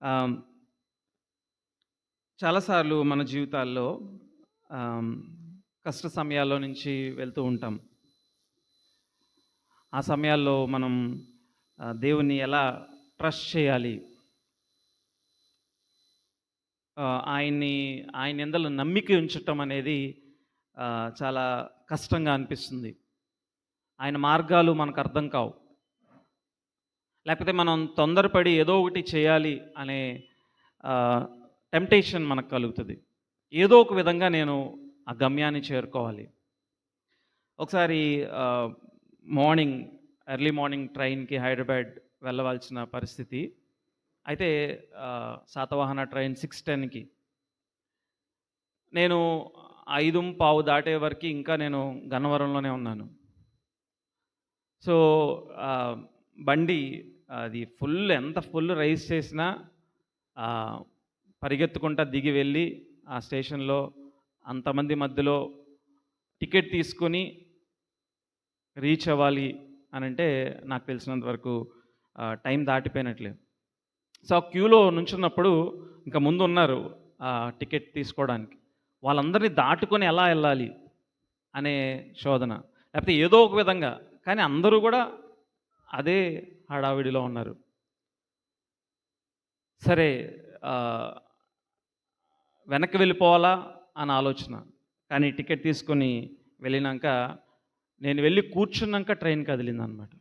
ఆహ్, చాలాసార్లు మన జీవితాల్లో ఆహ్, కష్ట సమయాల్లో నుంచి వెళ్తూ ఉంటాం. ఆ సమయాల్లో మనం దేవుణ్ణి ఎలా ట్రస్ట్ చేయాలి? ఆయన యందల నమ్మిక ఉంచటం అనేది చాలా కష్టంగా అనిపిస్తుంది. ఆయన మార్గాలు మనకు అర్థం కావు. లేకపోతే మనం తొందరపడి ఏదో ఒకటి చేయాలి అనే ఆహ్, టెంప్టేషన్ మనకు కలుగుతది. ఏదో ఒక విధంగా నేను ఆ గమ్యాన్ని చేరుకోవాలి. ఒకసారి ఆహ్, మార్నింగ్ ఎర్లీ మార్నింగ్ ట్రైన్‌కి హైదరాబాద్ వెళ్ళవలసిన పరిస్థితి. అయితే శాతవాహన ట్రైన్ 6:10కి. నేను 5:15 దాటే వరకి ఇంకా నేను గన్నవరంలోనే ఉన్నాను. సో, ఆహ్, బండి అది ఎంత ఫుల్ రైజ్ చేసినా ఆహ్, పరిగెత్తుకుంటా దిగి వెళ్ళి ఆ స్టేషన్‌లో అంతమంది మధ్యలో టికెట్ తీసుకొని రీచ్ అవ్వాలి అనంటే నాకు తెలిసినంత వరకు టైం దాటిపోయినట్లే. సో, ఆ క్యూలో నుంచున్నప్పుడు ఇంకా ముందున్నారు టికెట్ తీసుకోవడానికి. వాళ్ళందరిని దాటుకొని ఎలా ఎళ్ళాలి అనే శోధన. లేకపోతే ఏదో ఒక విధంగా కానీ అందరూ గూడా అదే హడావిడిలో ఉన్నారు. సరే ఆహ్, వెనక్కి వెళ్ళిపోవాలా అని ఆలోచన. కానీ టికెట్ తీసుకొని వెళ్ళినంక నేను వెళ్ళి కూర్చున్నాక ట్రైన్ కదిలిందనమాట.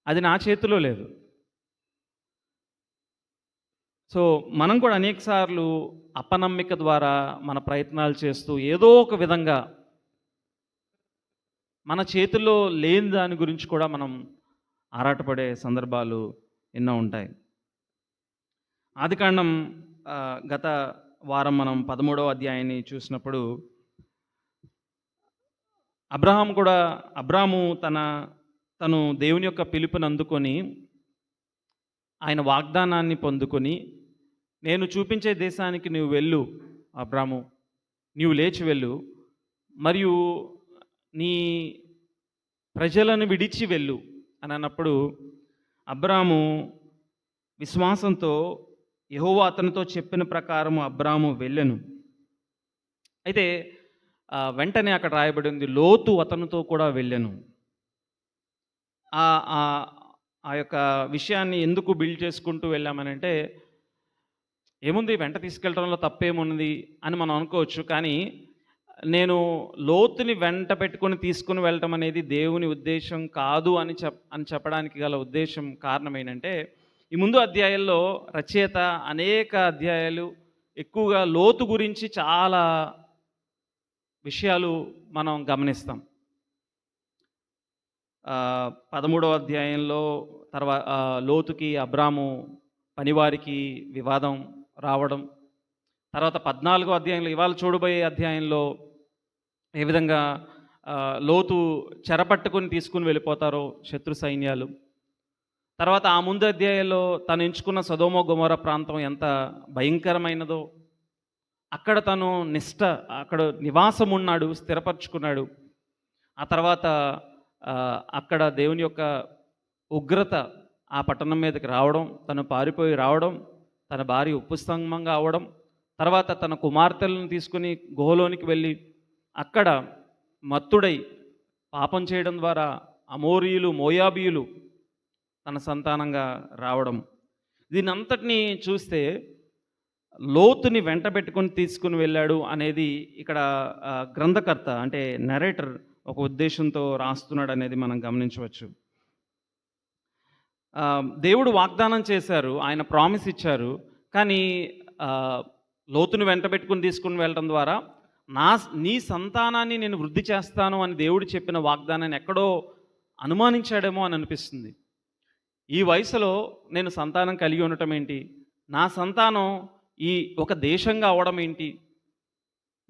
అది నా చేతిలో లేదు. సో, మనం కూడా అనేక సార్లు అపనమ్మిక ద్వారా మన ప్రయత్నాలు చేస్తూ ఏదో ఒక విధంగా మన చేతుల్లో లేని దాని గురించి కూడా మనం ఆరాటపడే సందర్భాలు ఎన్నో ఉంటాయి. ఆదికాండం గత వారం మనం 13వ అధ్యాయాన్ని చూసినప్పుడు అబ్రాహాము తను దేవుని యొక్క పిలుపుని అందుకొని ఆయన వాగ్దానాన్ని పొందుకొని నేను చూపించే దేశానికి నువ్వు వెళ్ళు అబ్రాము, నీవు లేచి వెళ్ళు మరియు నీ ప్రజలను విడిచి వెళ్ళు అని అన్నప్పుడు అబ్రాము విశ్వాసంతో యెహోవా అతనితో చెప్పిన ప్రకారము అబ్రాము వెళ్ళెను. అయితే వెంటనే అక్కడ రాయబడి ఉంది, లోతు అతనితో కూడా వెళ్ళెను. ఆ యొక్క విషయాన్ని ఎందుకు బిల్డ్ చేసుకుంటూ వెళ్ళామనంటే, ఏముంది వెంట తీసుకెళ్ళడంలో తప్పేమున్నది అని మనం అనుకోవచ్చు. కానీ నేను లోతుని వెంట పెట్టుకొని తీసుకొని వెళ్ళటం అనేది దేవుని ఉద్దేశం కాదు అని చెప్పడానికి గల ఉద్దేశం కారణం ఏంటంటే, ఈ ముందు అధ్యాయాల్లో రచయిత అనేక అధ్యాయాలు ఎక్కువగా లోతు గురించి చాలా విషయాలు మనం గమనిస్తాం. 13వ అధ్యాయంలో లోతుకి అబ్రాము పనివారికి వివాదం రావడం, తర్వాత 14వ అధ్యాయంలో ఇవాళ చూడబోయే అధ్యాయంలో ఏ విధంగా లోతు చెరపట్టుకొని తీసుకుని వెళ్ళిపోతారో శత్రు సైన్యాలు, తర్వాత ఆ ముందు అధ్యాయంలో తను ఎంచుకున్న సొదొమ గొమొర్రా ప్రాంతం ఎంత భయంకరమైనదో, అక్కడ తను అక్కడ నివాసం ఉన్నాడు, స్థిరపరచుకున్నాడు. ఆ తర్వాత అక్కడ దేవుని యొక్క ఉగ్రత ఆ పట్టణం మీదకి రావడం, తను పారిపోయి రావడం, తన భార్య ఉప్పుస్తంభంగా అవ్వడం, తర్వాత తన కుమార్తెలను తీసుకుని గుహలోనికి వెళ్ళి అక్కడ మత్తుడై పాపం చేయడం ద్వారా అమోరీయులు, మోయాబీయులు తన సంతానంగా రావడం. దీనంతటినీ చూస్తే లోతుని వెంట పెట్టుకొని తీసుకుని వెళ్ళాడు అనేది ఇక్కడ గ్రంథకర్త అంటే నరేటర్ ఒక ఉద్దేశంతో రాస్తున్నాడు అనేది మనం గమనించవచ్చు. దేవుడు వాగ్దానం చేశారు, ఆయన ప్రామిస్ ఇచ్చారు. కానీ లోతుని వెంట పెట్టుకుని తీసుకుని వెళ్ళడం ద్వారా నీ సంతానాన్ని నేను వృద్ధి చేస్తాను అని దేవుడు చెప్పిన వాగ్దానాన్ని ఎక్కడో అనుమానించాడేమో అని అనిపిస్తుంది. ఈ వయసులో నేను సంతానం కలిగి ఉండటం ఏంటి, నా సంతానం ఈ ఒక దేశంగా అవడం ఏంటి,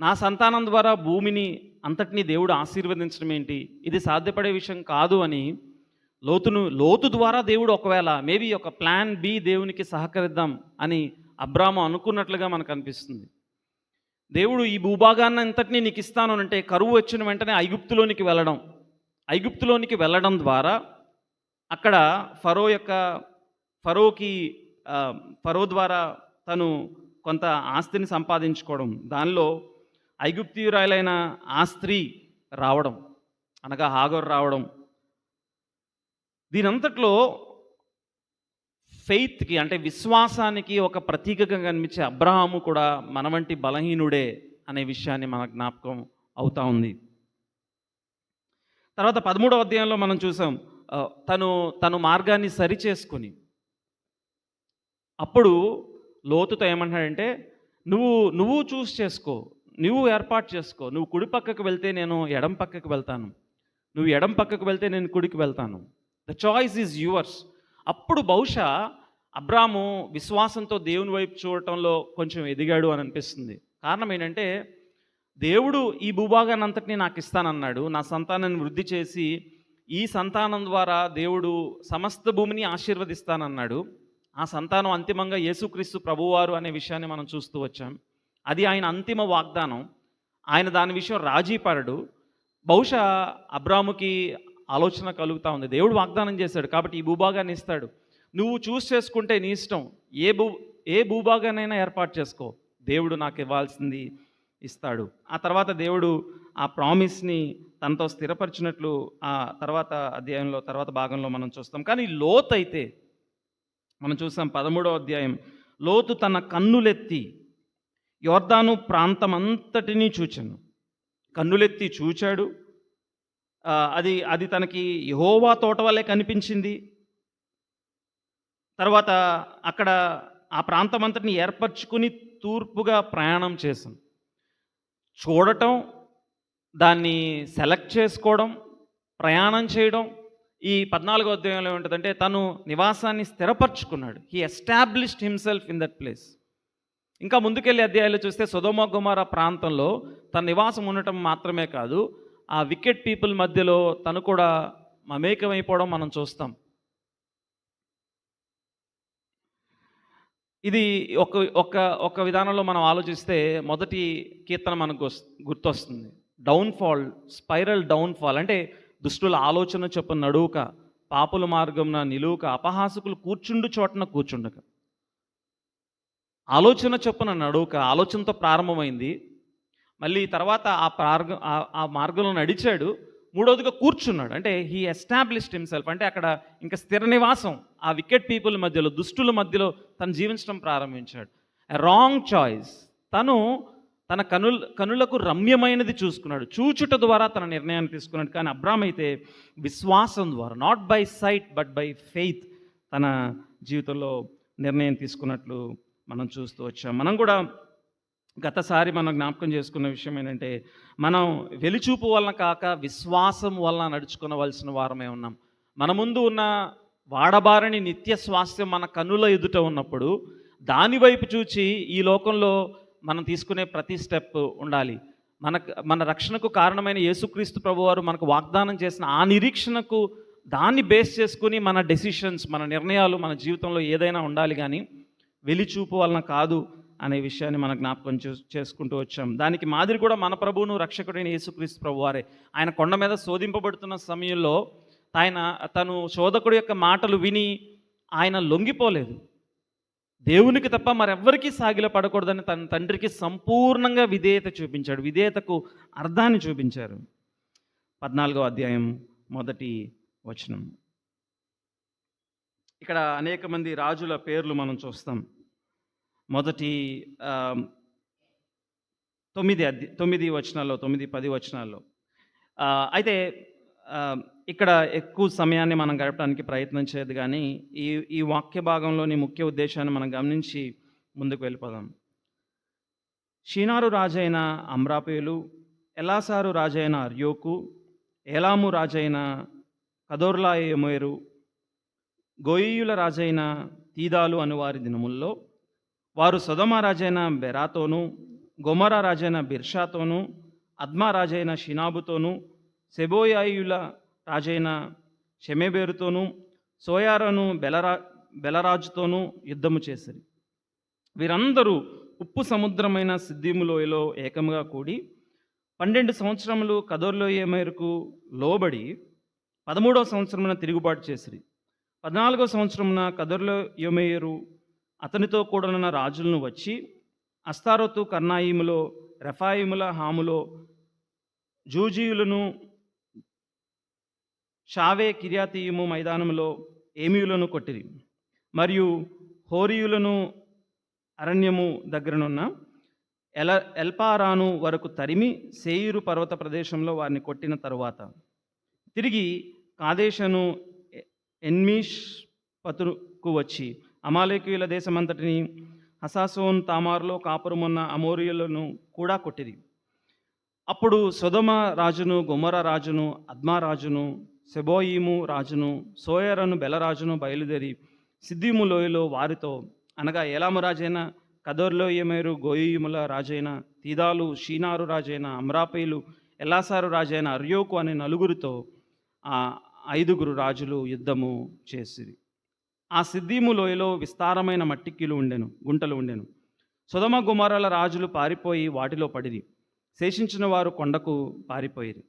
నా సంతానం ద్వారా భూమిని అంతటినీ దేవుడు ఆశీర్వదించడం ఏంటి, ఇది సాధ్యపడే విషయం కాదు అని లోతు ద్వారా దేవుడు ఒకవేళ మేబీ ఒక ప్లాన్ బి దేవునికి సహకరిద్దాం అని అబ్రాము అనుకున్నట్లుగా మనకు అనిపిస్తుంది. దేవుడు ఈ భూభాగాన్ని అంతటినీ నీకు ఇస్తాను అంటే కరువు వచ్చిన వెంటనే ఐగుప్తులోనికి వెళ్ళడం ద్వారా అక్కడ ఫరోకి ఫరో ద్వారా తను కొంత ఆస్తిని సంపాదించుకోవడం, దానిలో ఐగుప్తీయురాలైన ఆ స్త్రీ రావడం, అనగా హాగరు రావడం, దీనంతట్లో ఫెయిత్‌కి అంటే విశ్వాసానికి ఒక ప్రతీకగా కనిపించే అబ్రహాము కూడా మన వంటి బలహీనుడే అనే విషయాన్ని మన జ్ఞాపకం అవుతా ఉంది. తర్వాత 13వ అధ్యాయంలో మనం చూసాం, తను మార్గాన్ని సరిచేసుకొని అప్పుడు లోతుతో ఏమంటున్నాడంటే, నువ్వు చూస్ చేసుకో, నువ్వు ఏర్పాటు చేసుకో, నువ్వు కుడి పక్కకు వెళ్తే నేను ఎడం పక్కకు వెళ్తాను, నువ్వు ఎడం పక్కకు వెళ్తే నేను కుడికి వెళ్తాను, ద చాయిస్ ఈజ్ యువర్స్. అప్పుడు బహుశా అబ్రాము విశ్వాసంతో దేవుని వైపు చూడటంలో కొంచెం ఎదిగాడు అని అనిపిస్తుంది. కారణం ఏంటంటే, దేవుడు ఈ భూభాగాన్ని అంతటినీ నాకు ఇస్తానన్నాడు, నా సంతానాన్ని వృద్ధి చేసి ఈ సంతానం ద్వారా దేవుడు సమస్త భూమిని ఆశీర్వదిస్తానన్నాడు. ఆ సంతానం అంతిమంగా యేసుక్రీస్తు ప్రభువారు అనే విషయాన్ని మనం చూస్తూ వచ్చాం. అది ఆయన అంతిమ వాగ్దానం. ఆయన దాని విషయం రాజీ పడడు. బహుశా అబ్రాముకి ఆలోచన కలుగుతూ ఉంది, దేవుడు వాగ్దానం చేశాడు కాబట్టి ఈ భూభాగాన్ని ఇస్తాడు, నువ్వు చూస్ చేసుకుంటే నీ ఇష్టం, ఏ భూభాగాన్నైనా ఏర్పాటు చేసుకో, దేవుడు నాకు ఇవ్వాల్సింది ఇస్తాడు. ఆ తర్వాత దేవుడు ఆ ప్రామిస్ని తనతో స్థిరపరిచినట్లు ఆ తర్వాత అధ్యాయంలో తర్వాత భాగంలో మనం చూస్తాం. కానీ లోతు అయితే మనం చూసాం 13వ అధ్యాయం, లోతు తన కన్నులెత్తి యొర్దాను ప్రాంతం అంతటినీ చూచాను, కన్నులెత్తి చూచాడు. అది తనకి యెహోవా తోట వల్లే కనిపించింది. తర్వాత అక్కడ ఆ ప్రాంతం అంతటిని ఏర్పరచుకుని తూర్పుగా ప్రయాణం చేశాను. చూడటం, దాన్ని సెలెక్ట్ చేసుకోవడం, ప్రయాణం చేయడం. ఈ 14వ అధ్యాయంలో ఏముంటుందంటే, తను నివాసాన్ని స్థిరపరచుకున్నాడు. He established himself in that place. ఇంకా ముందుకెళ్ళి అధ్యాయాలు చూస్తే సొదొమ గొమొర్రా ప్రాంతంలో తన నివాసం ఉండటం మాత్రమే కాదు, ఆ వికెట్ పీపుల్ మధ్యలో తను కూడా మమేకమైపోవడం మనం చూస్తాం. ఇది ఒక విధానంలో మనం ఆలోచిస్తే మొదటి కీర్తన మనకు గుర్తొస్తుంది. డౌన్ఫాల్, స్పైరల్ డౌన్ఫాల్ అంటే దుష్టుల ఆలోచన చొప్పున నడువుక, పాపుల మార్గంన నిలువుక, అపహాసకులు కూర్చుండు చోటన కూర్చుండక. ఆలోచన చొప్పున నడువుక, ఆలోచనతో ప్రారంభమైంది, మళ్ళీ తర్వాత ఆ మార్గంలో నడిచాడు, మూడవదిగా కూర్చున్నాడు. అంటే హీ ఎస్టాబ్లిష్డ్ హిమ్సెల్ఫ్, అంటే అక్కడ ఇంకా స్థిర నివాసం, ఆ వికెట్ పీపుల్ మధ్యలో, దుష్టుల మధ్యలో తను జీవించడం ప్రారంభించాడు. Wrong choice. తను తన కనులకు రమ్యమైనది చూసుకున్నాడు, చూచుట ద్వారా తన నిర్ణయాన్ని తీసుకున్నాడు. కానీ అబ్రామ్ అయితే విశ్వాసం ద్వారా, not by sight but by faith, తన జీవితంలో నిర్ణయం తీసుకున్నట్లు మనం చూస్తూ వచ్చాం. మనం కూడా గతసారి మనం జ్ఞాపకం చేసుకున్న విషయం ఏంటంటే, మనం వెలిచూపు వలన కాక విశ్వాసం వలన నడుచుకోవలసిన వారమే ఉన్నాం. మన ముందు ఉన్న వాడబారని నిత్య స్వాస్థ్యం మన కన్నుల ఎదుట ఉన్నప్పుడు దాని వైపు చూచి ఈ లోకంలో మనం తీసుకునే ప్రతి స్టెప్ ఉండాలి. మన రక్షణకు కారణమైన యేసుక్రీస్తు ప్రభువారు మనకు వాగ్దానం చేసిన ఆ నిరీక్షణకు దాన్ని బేస్ చేసుకుని మన డెసిషన్స్, మన నిర్ణయాలు, మన జీవితంలో ఏదైనా ఉండాలి. కానీ వెలిచూపు వలన కాదు అనే విషయాన్ని మనం జ్ఞాపకం చేసుకుంటూ వచ్చాం. దానికి మాదిరి కూడా మన ప్రభువును రక్షకుడైన యేసుక్రీస్తు ప్రభువారే. ఆయన కొండ మీద శోధింపబడుతున్న సమయంలో తను శోధకుడి యొక్క మాటలు విని ఆయన లొంగిపోలేదు. దేవునికి తప్ప మరెవ్వరికీ సాగిల పడకూడదని తన తండ్రికి సంపూర్ణంగా విధేయత చూపించాడు. విధేయతకు అర్థాన్ని చూపించారు. 14వ అధ్యాయం 1వ వచనం. ఇక్కడ అనేక మంది రాజుల పేర్లు మనం చూస్తాం. మొదటి 9 వచనాల్లో, 9-10 వచనాల్లో. అయితే ఇక్కడ ఎక్కువ సమయాన్ని మనం గడపడానికి ప్రయత్నం చేయదు. కానీ ఈ వాక్య భాగంలోని ముఖ్య ఉద్దేశాన్ని మనం గమనించి ముందుకు వెళ్ళిపోదాం. షీనారు రాజైన అమ్రాపేలు, ఎలాసారు రాజైన అర్యోకు, ఏలాము రాజైన కదొర్లాయోమెరు, గోయీయుల రాజైన తీదాలు అనువారి దినముల్లో వారు సొదొమ రాజైన బెరాతోను, గొమొర్రా రాజైన బిర్షాతోను, అద్మా రాజైన షినాబుతోను, సెబోయాయుల రాజైన షెమెబేరుతోను, సోయారను బెలరాజుతోనూ యుద్ధము చేసిరి. వీరందరూ ఉప్పు సముద్రమైన సిద్దిము లోయలో ఏకముగా కూడి 12 సంవత్సరములు కదొర్లాయోమెరుకు లోబడి 13వ సంవత్సరమున తిరుగుబాటు చేసిరి. 14వ సంవత్సరమున కదొర్లాయోమెరు అతనితో కూడనున్న రాజులను వచ్చి అస్తారోతు కర్నాయిములో, రెఫాయిముల హాములో, జూజీయులను, షావే కిర్యాతీయము మైదానములో ఏమీయులను కొట్టిరి. మరియు హోరీయులను అరణ్యము దగ్గరనున్న ఎల్పారాను వరకు తరిమి సేయీరు పర్వత ప్రదేశంలో వారిని కొట్టిన తరువాత తిరిగి కాదేశను ఎన్మీష్ పతుకు వచ్చి అమాలేకీయుల దేశమంతటిని, హసాసోన్ తామారులో కాపురమున్న అమోరియులను కూడా కొట్టిరి. అప్పుడు సొదొమ రాజును, గొమొర రాజును, అద్మా రాజును, సెబోయిము రాజును, సోయరను బెలరాజును బయలుదేరి సిద్దీము లోయలో వారితో, అనగా ఏలాము రాజైన కదోర్లోయమేరు, గోయిముల రాజైన తీదాలు, షీనారు రాజైన అమ్రాపేలు, ఎల్లాసారు రాజైన అర్యోకు అనే నలుగురితో ఆ 5 రాజులు యుద్ధము చేసిరి. ఆ సిద్దీము లోయలో విస్తారమైన మట్టికీలు గుంటలు ఉండెను. సొదొమ గొమొర్రాల రాజులు పారిపోయి వాటిలో పడిరి. శేషించిన వారు కొండకు పారిపోయిరి.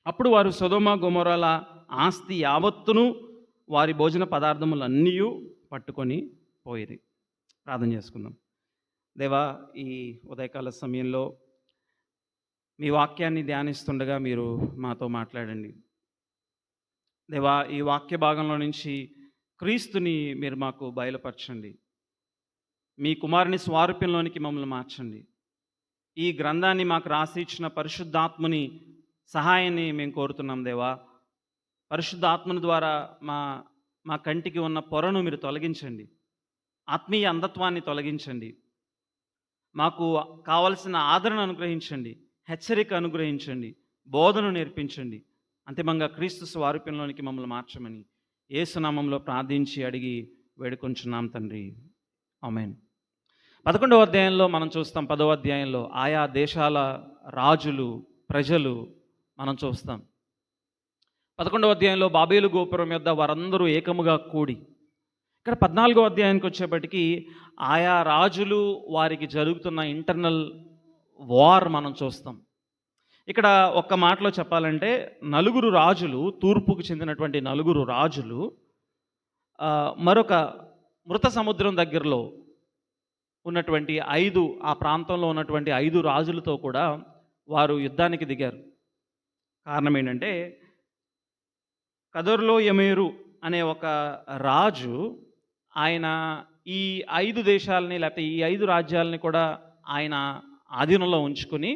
అప్పుడు వారు సొదొమ గొమొర్రాల ఆస్తి యావత్తును, వారి భోజన పదార్థములన్నీ పట్టుకొని పోయిరి. ప్రార్థన చేసుకుందాం. దేవా, ఈ ఉదయకాల సమయంలో మీ వాక్యాన్ని ధ్యానిస్తుండగా మీరు మాతో మాట్లాడండి. దేవా, ఈ వాక్య భాగంలో నుంచి క్రీస్తుని మీరు మాకు బయలుపరచండి. మీ కుమారుని స్వారూప్యంలోనికి మమ్మల్ని మార్చండి. ఈ గ్రంథాన్ని మాకు రాసి ఇచ్చిన పరిశుద్ధాత్మని సహాయాన్ని మేము కోరుతున్నాం దేవా. పరిశుద్ధాత్మని ద్వారా మా కంటికి ఉన్న పొరను మీరు తొలగించండి. ఆత్మీయ అంధత్వాన్ని తొలగించండి. మాకు కావలసిన ఆదరణ అనుగ్రహించండి, హెచ్చరిక అనుగ్రహించండి, బోధను నేర్పించండి. అంతిమంగా క్రీస్తు స్వారూప్యంలోనికి మమ్మల్ని మార్చమని యేసునామంలో ప్రార్థించి అడిగి వేడుకొంచున్నాం తండ్రి. ఆమేన్. 11వ అధ్యాయంలో మనం చూస్తాం. 10వ అధ్యాయంలో ఆయా దేశాల రాజులు, ప్రజలు మనం చూస్తాం. 11వ అధ్యాయంలో బాబేలు గోపురం యొద్ద వారందరూ ఏకముగా కూడి, ఇక్కడ 14వ అధ్యాయానికి వచ్చేప్పటికీ ఆయా రాజులు వారికి జరుగుతున్న ఇంటర్నల్ వార్ మనం చూస్తాం. ఇక్కడ ఒక్క మాటలో చెప్పాలంటే 4 రాజులు, తూర్పుకు చెందినటువంటి 4 రాజులు మరొక మృత సముద్రం దగ్గరలో ఉన్నటువంటి 5, ఆ ప్రాంతంలో ఉన్నటువంటి 5 రాజులతో కూడా వారు యుద్ధానికి దిగారు. కారణం ఏంటంటే కదొర్లోయమేరు అనే ఒక రాజు, ఆయన ఈ 5 దేశాలని, లేకపోతే ఈ 5 రాజ్యాలని కూడా ఆయన ఆధీనంలో ఉంచుకొని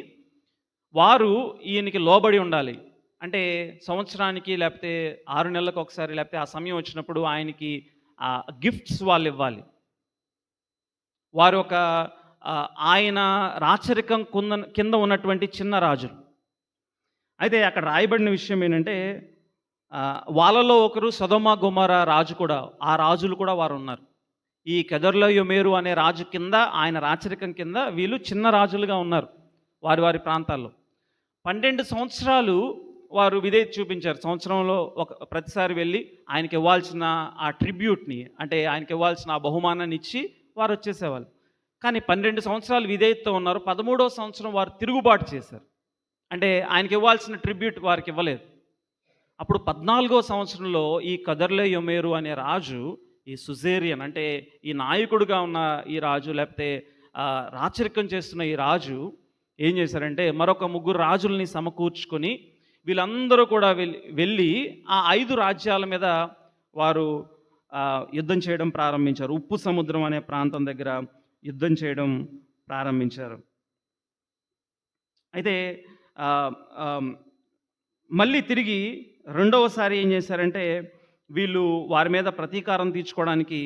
వారు ఈయనకి లోబడి ఉండాలి. అంటే సంవత్సరానికి లేకపోతే 6 నెలలకు ఒకసారి, లేకపోతే ఆ సమయం వచ్చినప్పుడు ఆయనకి ఆ గిఫ్ట్స్ వాళ్ళు ఇవ్వాలి. వారు ఒక ఆయన రాచరికం కింద ఉన్నటువంటి చిన్న రాజులు. అయితే అక్కడ రాయబడిన విషయం ఏంటంటే వాళ్ళలో ఒకరు సొదొమ గొమొర రాజు కూడా, ఆ రాజులు కూడా వారు ఉన్నారు. ఈ కెదొర్లాయోమెరు అనే రాజు కింద, ఆయన రాచరికం కింద వీళ్ళు చిన్న రాజులుగా ఉన్నారు వారి వారి ప్రాంతాల్లో. 12 సంవత్సరాలు వారు విధేయత చూపించారు. సంవత్సరంలో ప్రతిసారి వెళ్ళి ఆయనకి ఇవ్వాల్సిన ఆ ట్రిబ్యూట్ని, అంటే ఆయనకి ఇవ్వాల్సిన ఆ బహుమానాన్ని ఇచ్చి వారు వచ్చేసేవాళ్ళు. కానీ 12 సంవత్సరాలు విధేయతతో ఉన్నారు. 13వ సంవత్సరం వారు తిరుగుబాటు చేశారు. అంటే ఆయనకి ఇవ్వాల్సిన ట్రిబ్యూట్ వారికి ఇవ్వలేదు. అప్పుడు 14వ సంవత్సరంలో ఈ కదొర్లాయోమెరు అనే రాజు, ఈ సుజేరియన్ అంటే ఈ నాయకుడుగా ఉన్న ఈ రాజు, లేకపోతే రాచరికం చేస్తున్న ఈ రాజు ఏం చేశారంటే మరొక 3 రాజుల్ని సమకూర్చుకొని వీళ్ళందరూ కూడా వెళ్ళి ఆ 5 రాజ్యాల మీద వారు యుద్ధం చేయడం ప్రారంభించారు. ఉప్పు సముద్రం అనే ప్రాంతం దగ్గర యుద్ధం చేయడం ప్రారంభించారు. అయితే మళ్ళీ తిరిగి రెండవసారి ఏం చేశారంటే వీళ్ళు వారి మీద ప్రతీకారం తీర్చుకోవడానికి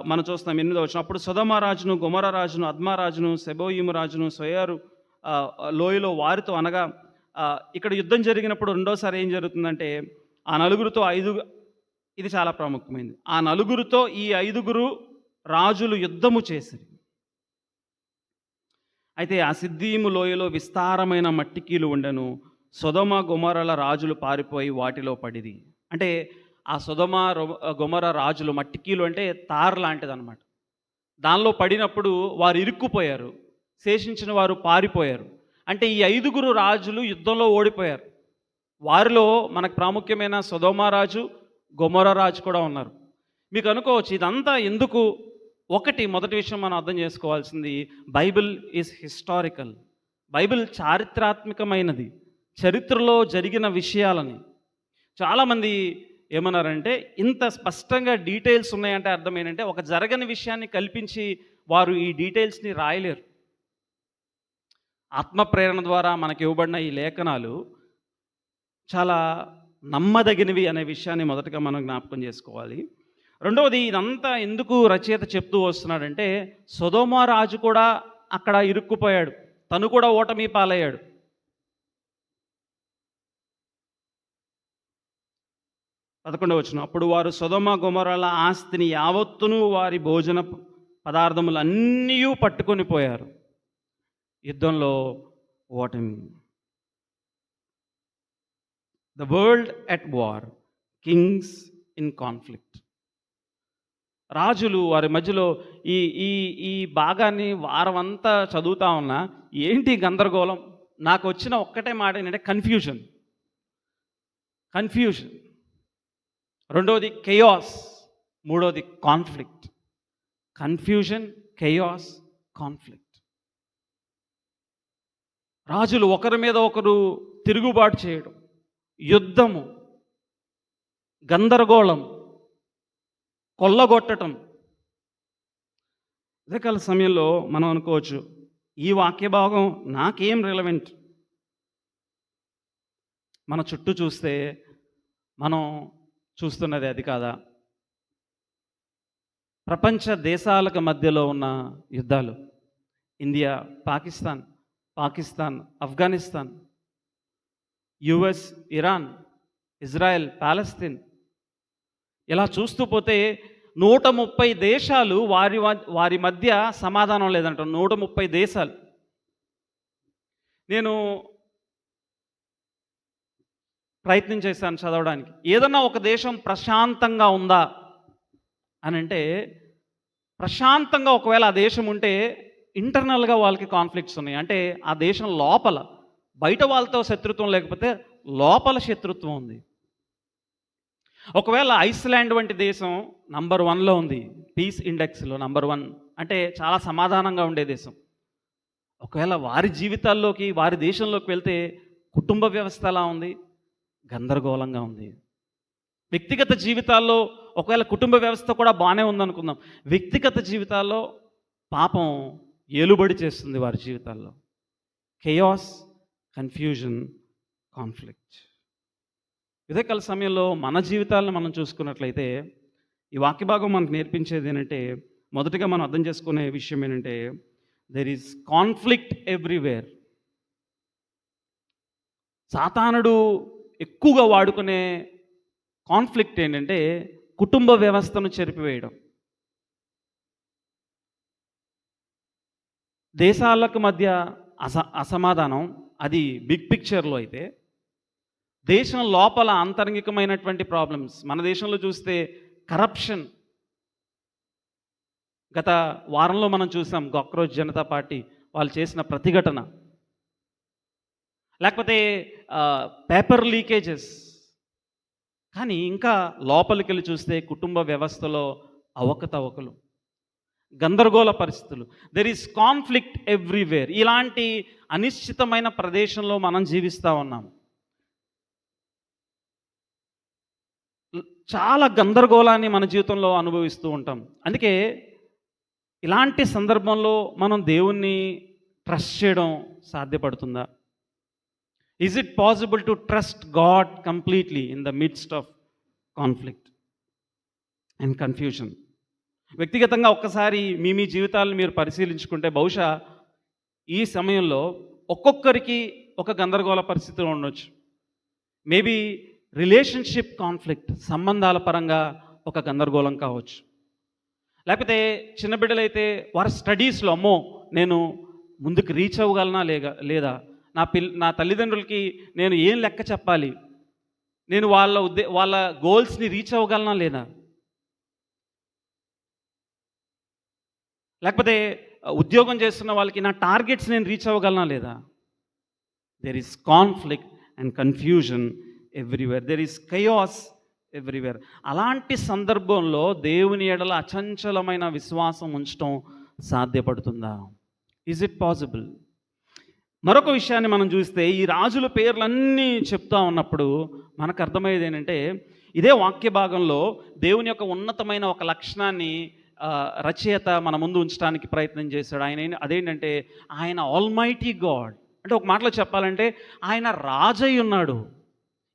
మనం చూస్తాం 8వ వచనం. అప్పుడు సొదొమ రాజును, గొమొర రాజును, అద్మా రాజును, సెబోయిము రాజును, సోయరు లోయలో వారితో, అనగా ఇక్కడ యుద్ధం జరిగినప్పుడు రెండోసారి ఏం జరుగుతుందంటే ఆ 4తో 5, ఇది చాలా ప్రాముఖ్యమైనది, ఆ 4తో ఈ 5 రాజులు యుద్ధము చేసిరి. అయితే ఆ సిద్దీము లోయలో విస్తారమైన మట్టికీలు ఉండెను. సొదొమ గొమొర్రాల రాజులు పారిపోయి వాటిలో పడిరి. అంటే ఆ సొదొమ గొమొర రాజులు, మట్టికీలు అంటే తార్ లాంటిదన్నమాట, దానిలో పడినప్పుడు వారు ఇరుక్కుపోయారు. శేషించిన వారు పారిపోయారు. అంటే ఈ 5 రాజులు యుద్ధంలో ఓడిపోయారు. వారిలో మనకు ప్రాముఖ్యమైన సొదొమ రాజు, గొమొర రాజు కూడా ఉన్నారు. మీకు అనుకోవచ్చు ఇదంతా ఎందుకు మొదటి విషయం మనం అర్థం చేసుకోవాల్సింది, బైబిల్ ఈజ్ హిస్టారికల్. బైబిల్ చారిత్రాత్మకమైనది, చరిత్రలో జరిగిన విషయాలని. చాలామంది ఏమన్నారంటే, ఇంత స్పష్టంగా డీటెయిల్స్ ఉన్నాయంటే అర్థం ఏంటంటే, ఒక జరగని విషయాన్ని కల్పించి వారు ఈ డీటెయిల్స్ని రాయలేరు. ఆత్మ ప్రేరణ ద్వారా మనకి ఇవ్వబడిన ఈ లేఖనాలు చాలా నమ్మదగినవి అనే విషయాన్ని మొదటగా మనం జ్ఞాపకం చేసుకోవాలి. రెండవది, ఇదంతా ఎందుకు రచయిత చెప్తూ వస్తున్నాడంటే, సొదొమ రాజు కూడా అక్కడ ఇరుక్కుపోయాడు, తను కూడా ఓటమి పాలయ్యాడు. పదకొండవచనం, అప్పుడు వారు సొదొమ గొమొర్రాల ఆస్తిని యావత్తును వారి భోజన పదార్థములు అన్నీ పట్టుకొని పోయారు. యుద్ధంలో ఓటమి. The world at war, kings in conflict. రాజులు వారి మధ్యలో ఈ ఈ ఈ భాగాన్ని వారమంతా చదువుతా ఉన్నా ఏంటి గందరగోళం? నాకు వచ్చిన ఒక్కటే మాట ఏంటంటే కన్ఫ్యూజన్. రెండవది కెయాస్, మూడవది కాన్ఫ్లిక్ట్. Confusion, కెయాస్, conflict. రాజులు ఒకరి మీద ఒకరు తిరుగుబాటు చేయడం, యుద్ధము, గందరగోళం, కొల్లగొట్టడం. ఉదయకాల సమయంలో మనం అనుకోవచ్చు, ఈ వాక్య భాగం నాకేం రిలవెంట్? మన చుట్టూ చూస్తే మనం చూస్తున్నది అది కాదా? ప్రపంచ దేశాలకు మధ్యలో ఉన్న యుద్ధాలు, India Pakistan, Afghanistan, US Iran, Israel Palestine, ఇలా చూస్తూ పోతే 130 దేశాలు వారి మధ్య సమాధానం లేదంట. 130 దేశాలు. నేను ప్రయత్నం చేశాను చదవడానికి. ఏదన్నా ఒక దేశం ప్రశాంతంగా ఉందా అని అంటే, ప్రశాంతంగా ఒకవేళ ఆ దేశం ఉంటే ఇంటర్నల్గా వాళ్ళకి కాన్ఫ్లిక్ట్స్ ఉన్నాయి. అంటే ఆ దేశం లోపల, బయట వాళ్ళతో శత్రుత్వం లేకపోతే లోపల శత్రుత్వం ఉంది. ఒకవేళ ఐస్లాండ్ వంటి దేశం నంబర్ 1లో ఉంది, పీస్ ఇండెక్స్లో నంబర్ 1, అంటే చాలా సమాధానంగా ఉండే దేశం. ఒకవేళ వారి జీవితాల్లోకి, వారి దేశంలోకి వెళ్తే కుటుంబ వ్యవస్థ ఎలా ఉంది? గందరగోళంగా ఉంది. వ్యక్తిగత జీవితాల్లో ఒకవేళ కుటుంబ వ్యవస్థ కూడా బాగానే ఉందనుకుందాం, వ్యక్తిగత జీవితాల్లో పాపం ఏలుబడి చేస్తుంది వారి జీవితాల్లో. కెయాస్, కన్ఫ్యూజన్, కాన్ఫ్లిక్ట్. ఉదయకాల సమయంలో మన జీవితాలను మనం చూసుకున్నట్లయితే ఈ వాక్య భాగం మనకు నేర్పించేది ఏంటంటే, మొదటిగా మనం అర్థం చేసుకునే విషయం ఏంటంటే, దెర్ ఈజ్ కాన్ఫ్లిక్ట్ ఎవ్రీవేర్. సాతానుడు ఎక్కువగా వాడుకునే కాన్ఫ్లిక్ట్ ఏంటంటే కుటుంబ వ్యవస్థను చెరిపివేయడం. దేశాలకు మధ్య అసమాధానం, అది బిగ్ పిక్చర్లో అయితే, దేశం లోపల అంతరంగికమైనటువంటి ప్రాబ్లమ్స్. మన దేశంలో చూస్తే కరప్షన్. గత వారంలో మనం చూసాం కాక్రోచ్ జనతా పార్టీ వాళ్ళు చేసిన ప్రతిఘటన. లేకపోతే పేపర్ లీకేజెస్. కానీ ఇంకా లోపలికి వెళ్ళి చూస్తే కుటుంబ వ్యవస్థలో అవకతవకలు, గందరగోళ పరిస్థితులు. There is conflict everywhere. ఇలాంటి అనిశ్చితమైన ప్రదేశంలో మనం జీవిస్తూ ఉన్నాం. చాలా గందరగోళాన్ని మన జీవితంలో అనుభవిస్తూ ఉంటాం. అందుకే ఇలాంటి సందర్భంలో మనం దేవుణ్ణి ట్రస్ట్ చేయడం సాధ్యపడుతుందా? Is it possible to trust God completely in the midst of conflict and confusion? వ్యక్తిగతంగా ఒక్కసారి మీ జీవితాలను మీరు పరిశీలించుకుంటే, బహుశా ఈ సమయంలో ఒక్కొక్కరికి ఒక గందరగోళ పరిస్థితిలో ఉండొచ్చు. మేబీ రిలేషన్షిప్ కాన్ఫ్లిక్ట్, సంబంధాల పరంగా ఒక గందరగోళం కావచ్చు. లేకపోతే చిన్న బిడ్డలైతే వారి స్టడీస్లో, అమ్మో నేను ముందుకు రీచ్ అవ్వగలనా లేదా, నా తల్లిదండ్రులకి నేను ఏం లెక్క చెప్పాలి, నేను వాళ్ళ గోల్స్ని రీచ్ అవ్వగలనా లేదా, లేకపోతే ఉద్యోగం చేస్తున్న వాళ్ళకి నా టార్గెట్స్ నేను రీచ్ అవ్వగలనా లేదా. There is conflict and confusion everywhere. There is chaos everywhere. అలాంటి సందర్భంలో దేవుని ఎడల అచంచలమైన విశ్వాసం ఉంచటం సాధ్యపడుతుందా? Is it possible? మరొక విషయాన్ని మనం చూస్తే ఈ రాజుల పేర్లన్నీ చెప్తా ఉన్నప్పుడు మనకు అర్థమయ్యేది ఏంటంటే, ఇదే వాక్య భాగంలో దేవుని యొక్క ఉన్నతమైన ఒక లక్షణాన్ని రచయిత మన ముందు ఉంచడానికి ప్రయత్నం చేశాడు. అదేంటంటే ఆయన ఆల్మైటీ గాడ్. అంటే ఒక మాటలో చెప్పాలంటే ఆయన రాజై ఉన్నాడు.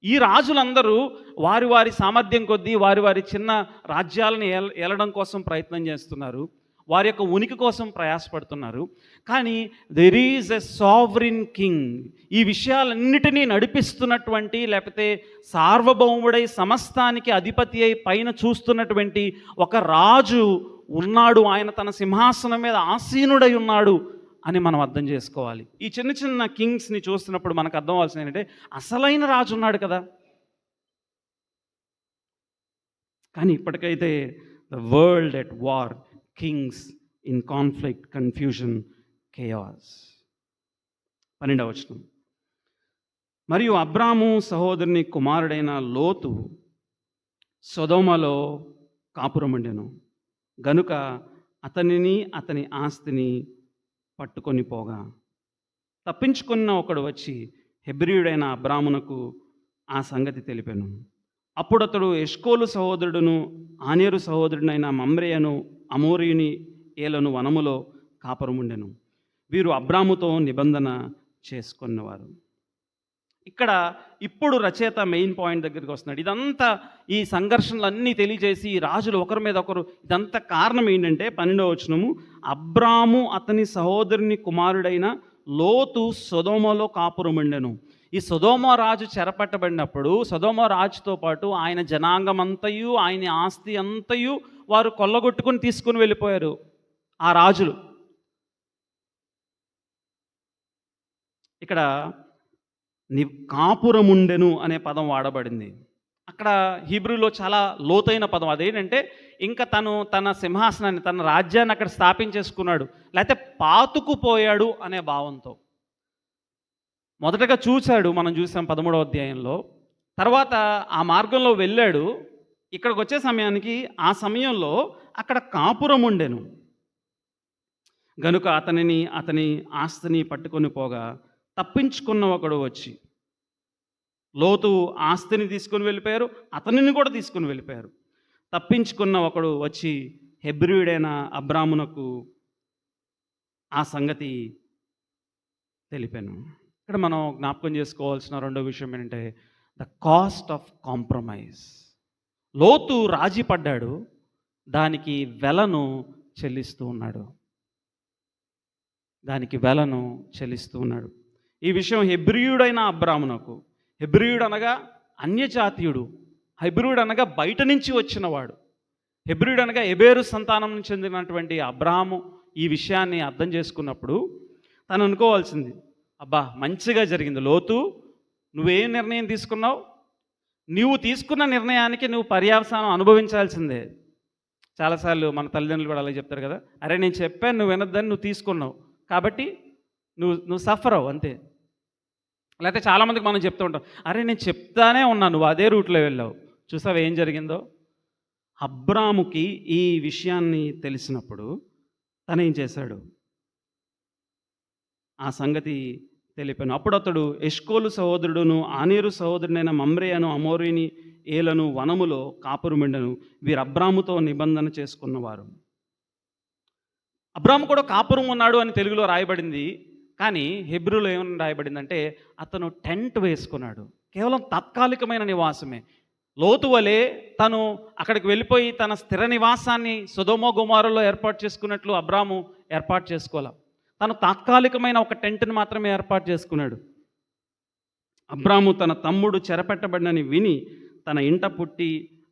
ఈ రాజులందరూ వారి వారి సామర్థ్యం కొద్దీ వారి వారి చిన్న రాజ్యాలను ఏలడం కోసం ప్రయత్నం చేస్తున్నారు, వారి యొక్క ఉనికి కోసం ప్రయాసపడుతున్నారు. కానీ there is a sovereign king. ఈ విషయాలన్నిటినీ నడిపిస్తున్నటువంటి, లేకపోతే సార్వభౌముడై సమస్తానికి అధిపతి అయి పైన చూస్తున్నటువంటి ఒక రాజు ఉన్నాడు. ఆయన తన సింహాసనం మీద ఆసీనుడై ఉన్నాడు అని మనం అర్థం చేసుకోవాలి. ఈ చిన్న చిన్న కింగ్స్ని చూస్తున్నప్పుడు మనకు అర్థం అవ్వాల్సింది ఏంటంటే అసలైన రాజు ఉన్నాడు కదా. కానీ ఇప్పటికైతే the world at war, kings in conflict, confusion, chaos. 12వ వచనం. మరియు అబ్రాము సహోదరుని కుమారుడైన లోతు సొదొమలో కాపురముండెను గనుక అతనిని అతని ఆస్తిని పట్టుకొని పోగా తప్పించుకున్న ఒకడు వచ్చి హెబ్రీయుడైన అబ్రామునకు ఆ సంగతి తెలిపాను. అప్పుడు అతడు ఎష్కోలు సహోదరుడును ఆనేరు సహోదరుడైన మమ్రేయను అమోరీయుని ఏలను వనములో కాపురముండెను. వీరు అబ్రాముతో నిబంధన చేసుకున్నవారు. ఇక్కడ ఇప్పుడు రచయిత మెయిన్ పాయింట్ దగ్గరికి వస్తున్నాడు. ఇదంతా ఈ సంఘర్షణలన్నీ తెలియజేసి ఈ రాజులు ఒకరి మీద ఒకరు, ఇదంతా కారణం ఏంటంటే 12వ వచనము, అబ్రాము అతని సహోదరుని కుమారుడైన లోతు సొదొమలో కాపురముండెను. ఈ సొదొమ రాజు చెరపట్టబడినప్పుడు సొదొమ రాజుతో పాటు ఆయన జనాంగం అంతయు, ఆయన ఆస్తి అంతయు వారు కొల్లగొట్టుకుని తీసుకుని వెళ్ళిపోయారు ఆ రాజులు. ఇక్కడ కాపురముండెను అనే పదం వాడబడింది. అక్కడ హీబ్రూలో చాలా లోతైన పదం. అదేంటంటే ఇంకా తను తన సింహాసనాన్ని, తన రాజ్యాన్ని అక్కడ స్థాపించేసుకున్నాడు, లేకపోతే పాతుకుపోయాడు అనే భావంతో. మొదటగా చూశాడు, మనం చూసాం 13వ అధ్యాయంలో. తర్వాత ఆ మార్గంలో వెళ్ళాడు. ఇక్కడికి వచ్చే సమయానికి ఆ సమయంలో అక్కడ కాపురముండెను గనుక అతనిని అతని ఆస్తిని పట్టుకొని పోగా తప్పించుకున్న ఒకడు వచ్చి, లోతు ఆస్తిని తీసుకుని వెళ్ళిపోయారు, అతనిని కూడా తీసుకుని వెళ్ళిపోయారు. తప్పించుకున్న ఒకడు వచ్చి హెబ్రీయుడైన అబ్రామునకు ఆ సంగతి తెలిపాను. ఇక్కడ మనం జ్ఞాపకం చేసుకోవాల్సిన రెండో విషయం ఏంటంటే ద కాస్ట్ ఆఫ్ కాంప్రమైజ్. లోతు రాజీ పడ్డాడు, దానికి వెలను చెల్లిస్తూ ఉన్నాడు. ఈ విషయం హెబ్రీయుడైన అబ్రామునకు, హెబ్రీయుడు అనగా అన్యజాతీయుడు, హెబ్రీయుడు అనగా బయట నుంచి వచ్చినవాడు, హెబ్రీయుడు అనగా ఎబేరు సంతానం నుంచి చెందినటువంటి అబ్రాము ఈ విషయాన్ని అర్థం చేసుకున్నప్పుడు తను అనుకోవాల్సింది, అబ్బా మంచిగా జరిగింది లోతు, నువ్వేం నిర్ణయం తీసుకున్నావు, నువ్వు తీసుకున్న నిర్ణయానికి నువ్వు పర్యవసానం అనుభవించాల్సిందే. చాలాసార్లు మన తల్లిదండ్రులు కూడా అలాగే చెప్తారు కదా, అరే నేను చెప్పాను నువ్వు వినొద్దని నువ్వు తీసుకున్నావు కాబట్టి నువ్వు సఫర్ అవ్వు అంతే. లేకపోతే చాలామందికి మనం చెప్తూ ఉంటాం, అరే నేను చెప్తానే ఉన్నా, నువ్వు అదే రూట్లో వెళ్ళావు. చూసావు ఏం జరిగిందో. అబ్రాముకి ఈ విషయాన్ని తెలిసినప్పుడు తను ఏం చేశాడు, ఆ సంగతి తెలిపాను. అప్పుడు అతడు ఎష్కోలు సహోదరుడును ఆనేరు సహోదరుడైన మమ్రేయను అమోరీని ఏలను వనములో కాపురముండెను. వీరు అబ్రాముతో నిబంధన చేసుకున్నవారు. అబ్రాము కూడా కాపురం ఉన్నాడు అని తెలుగులో రాయబడింది, కానీ హెబ్రూలో ఏమని రాయబడిందంటే అతను టెంట్ వేసుకున్నాడు. కేవలం తాత్కాలికమైన నివాసమే. లోతు వలె తను అక్కడికి వెళ్ళిపోయి తన స్థిర నివాసాన్ని సొదొమ గొమొర్రాలో ఏర్పాటు చేసుకున్నట్లు అబ్రాము ఏర్పాటు చేసుకోవాలి. తను తాత్కాలికమైన ఒక టెంట్ని మాత్రమే ఏర్పాటు చేసుకున్నాడు. అబ్రాము తన తమ్ముడు చెరపెట్టబడినని విని తన ఇంట పుట్టి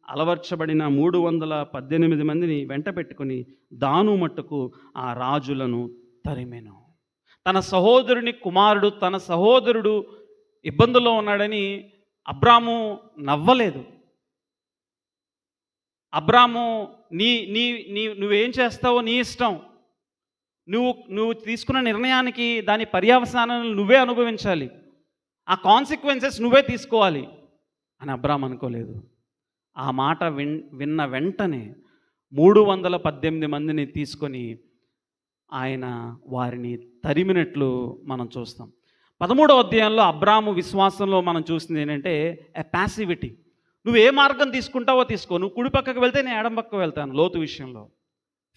అలవర్చబడిన 318 మందిని వెంట పెట్టుకుని దాను మట్టుకు ఆ రాజులను తరిమెను. తన సహోదరుని కుమారుడు, తన సహోదరుడు ఇబ్బందుల్లో ఉన్నాడని అబ్రాము నవ్వలేదు. అబ్రాము నువ్వేం చేస్తావో నీ ఇష్టం, నువ్వు తీసుకున్న నిర్ణయానికి దాని పర్యవసానాలను నువ్వే అనుభవించాలి, ఆ కాన్సిక్వెన్సెస్ నువ్వే తీసుకోవాలి అని అబ్రాము అనుకోలేదు. ఆ మాట విన్న వెంటనే 318 మందిని తీసుకొని ఆయన వారిని తరిమినట్లు మనం చూస్తాం. 13వ అధ్యాయంలో అబ్రాము విశ్వాసంలో మనం చూసింది ఏంటంటే ప్యాసివిటీ. నువ్వు ఏ మార్గం తీసుకుంటావో తీసుకో, నువ్వు కుడి పక్కకు వెళ్తే నేను ఎడం పక్కకు వెళ్తాను. లోతు విషయంలో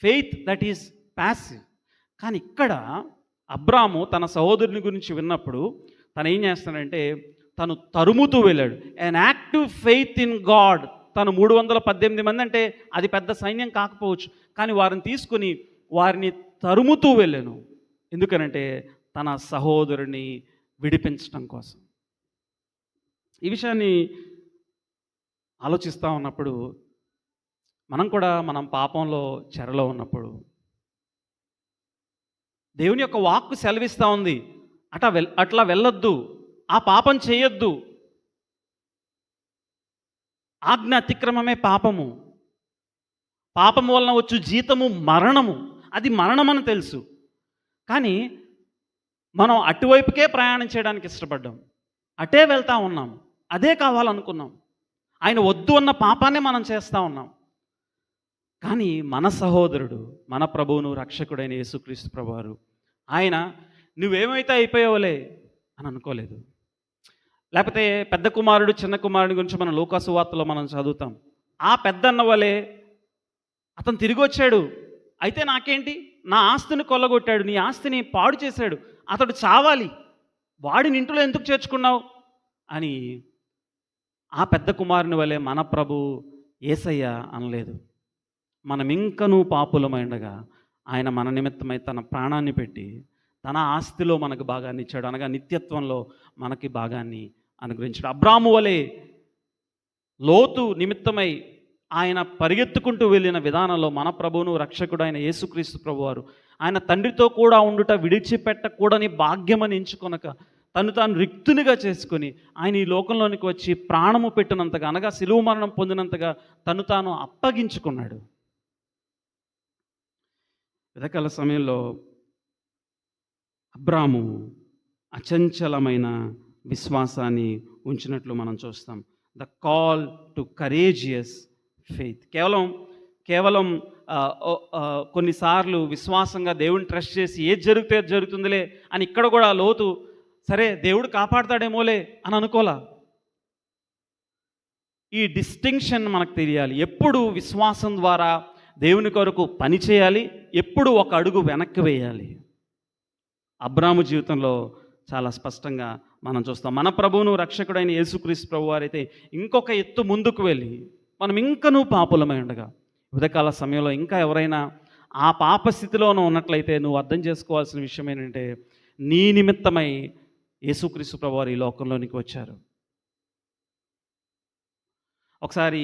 ఫెయిత్ దట్ ఈస్ ప్యాసివ్. కానీ ఇక్కడ అబ్రాము తన సహోదరుని గురించి విన్నప్పుడు తను ఏం చేస్తాడంటే తను తరుముతూ వెళ్ళాడు. An active faith in God. తను 318 మంది అంటే అది పెద్ద సైన్యం కాకపోవచ్చు, కానీ వారిని తీసుకుని వారిని తరుముతూ వెళ్ళాను. ఎందుకనంటే తన సహోదరుని విడిపించడం కోసం. ఈ విషయాన్ని ఆలోచిస్తూ ఉన్నప్పుడు మనం పాపంలో చెరలో ఉన్నప్పుడు దేవుని యొక్క వాక్కు సెలవిస్తూ ఉంది, అట్లా వెళ్ళొద్దు, ఆ పాపం చేయొద్దు. ఆజ్ఞ అతిక్రమమే పాపము. పాపం వలన వచ్చు జీతము మరణము. అది మరణమని తెలుసు, కానీ మనం అటువైపుకే ప్రయాణం చేయడానికి ఇష్టపడ్డాం. అటే వెళ్తూ ఉన్నాం, అదే కావాలనుకున్నాం. ఆయన వద్దు అన్న పాపాన్ని మనం చేస్తూ ఉన్నాం. కానీ మన సహోదరుడు, మన ప్రభువును రక్షకుడైన యేసుక్రీస్తు ప్రభువారు ఆయన నువ్వేమైతే అయిపోయావులే అని అనుకోలేదు. లేకపోతే పెద్ద కుమారుడు చిన్న కుమారుడి గురించి మనం లూకాసు వార్తలో మనం చదువుతాం. ఆ పెద్దన్న వలె అతను తిరిగి వచ్చాడు, అయితే నాకేంటి, నా ఆస్తిని కొల్లగొట్టాడు, నీ ఆస్తిని పాడు చేశాడు, అతడు చావాలి, వాడిని ఇంట్లో ఎందుకు చేర్చుకున్నావు అని ఆ పెద్ద కుమారుని వలె మన ప్రభు యేసయ్య అనలేదు. మనం ఇంకనూ పాపులమై ఉండగా ఆయన మన నిమిత్తమై తన ప్రాణాన్ని పెట్టి తన ఆస్తిలో మనకు భాగాన్ని ఇచ్చాడు, అనగా నిత్యత్వంలో మనకి భాగాన్ని అనుగ్రహించాడు. అబ్రాము వలె లోతు నిమిత్తమై ఆయన పరిగెత్తుకుంటూ వెళ్ళిన విధానంలో మన ప్రభువును రక్షకుడు అయిన యేసుక్రీస్తు ప్రభువారు ఆయన తండ్రితో కూడా ఉండుట విడిచిపెట్టకూడని భాగ్యమని ఎంచుకొనక తను తాను రిక్తునిగా చేసుకొని ఆయన ఈ లోకంలోనికి వచ్చి ప్రాణము పెట్టినంతగా, అనగా శిలువ మరణం పొందినంతగా తను తాను అప్పగించుకున్నాడు. వెదకాల సమయంలో అబ్రాము అచంచలమైన విశ్వాసాన్ని ఉంచినట్లు మనం చూస్తాం. The call to courageous faith. కేవలం కొన్నిసార్లు విశ్వాసంగా దేవుని ట్రస్ట్ చేసి ఏది జరిగితే జరుగుతుందిలే అని ఇక్కడ కూడా లోతు సరే దేవుడు కాపాడతాడేమోలే అని అనుకోలా. ఈ డిస్టింక్షన్ మనకు తెలియాలి. ఎప్పుడు విశ్వాసం ద్వారా దేవుని కొరకు పని చేయాలి, ఎప్పుడు ఒక అడుగు వెనక్కి వేయాలి. అబ్రాము జీవితంలో చాలా స్పష్టంగా మనం చూస్తాం. మన ప్రభువును రక్షకుడైన యేసుక్రీస్తు ప్రభు వారైతే ఇంకొక ఎత్తు ముందుకు వెళ్ళి మనం ఇంకనూ పాపులమై ఉండగా, ఉదయకాల సమయంలో ఇంకా ఎవరైనా ఆ పాప స్థితిలోనూ ఉన్నట్లయితే నువ్వు అర్థం చేసుకోవాల్సిన విషయం ఏంటంటే నీ నిమిత్తమై యేసుక్రీస్తు ప్రభు వారు ఈ లోకంలోనికి వచ్చారు. ఒకసారి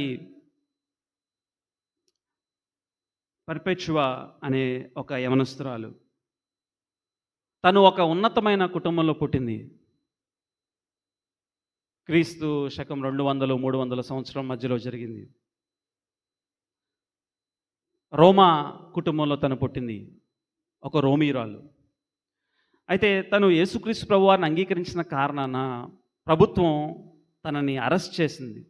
పర్పెచువా అనే ఒక యవనస్తురాలు, తను ఒక ఉన్నతమైన కుటుంబంలో పుట్టింది. క్రీస్తు శకం 200-300 సంవత్సరం మధ్యలో జరిగింది. రోమా కుటుంబంలో తను పుట్టింది, ఒక రోమీయురాలు. అయితే తను యేసుక్రీస్తు ప్రభువారిని అంగీకరించిన కారణాన ప్రభుత్వం తనని అరెస్ట్ చేసింది.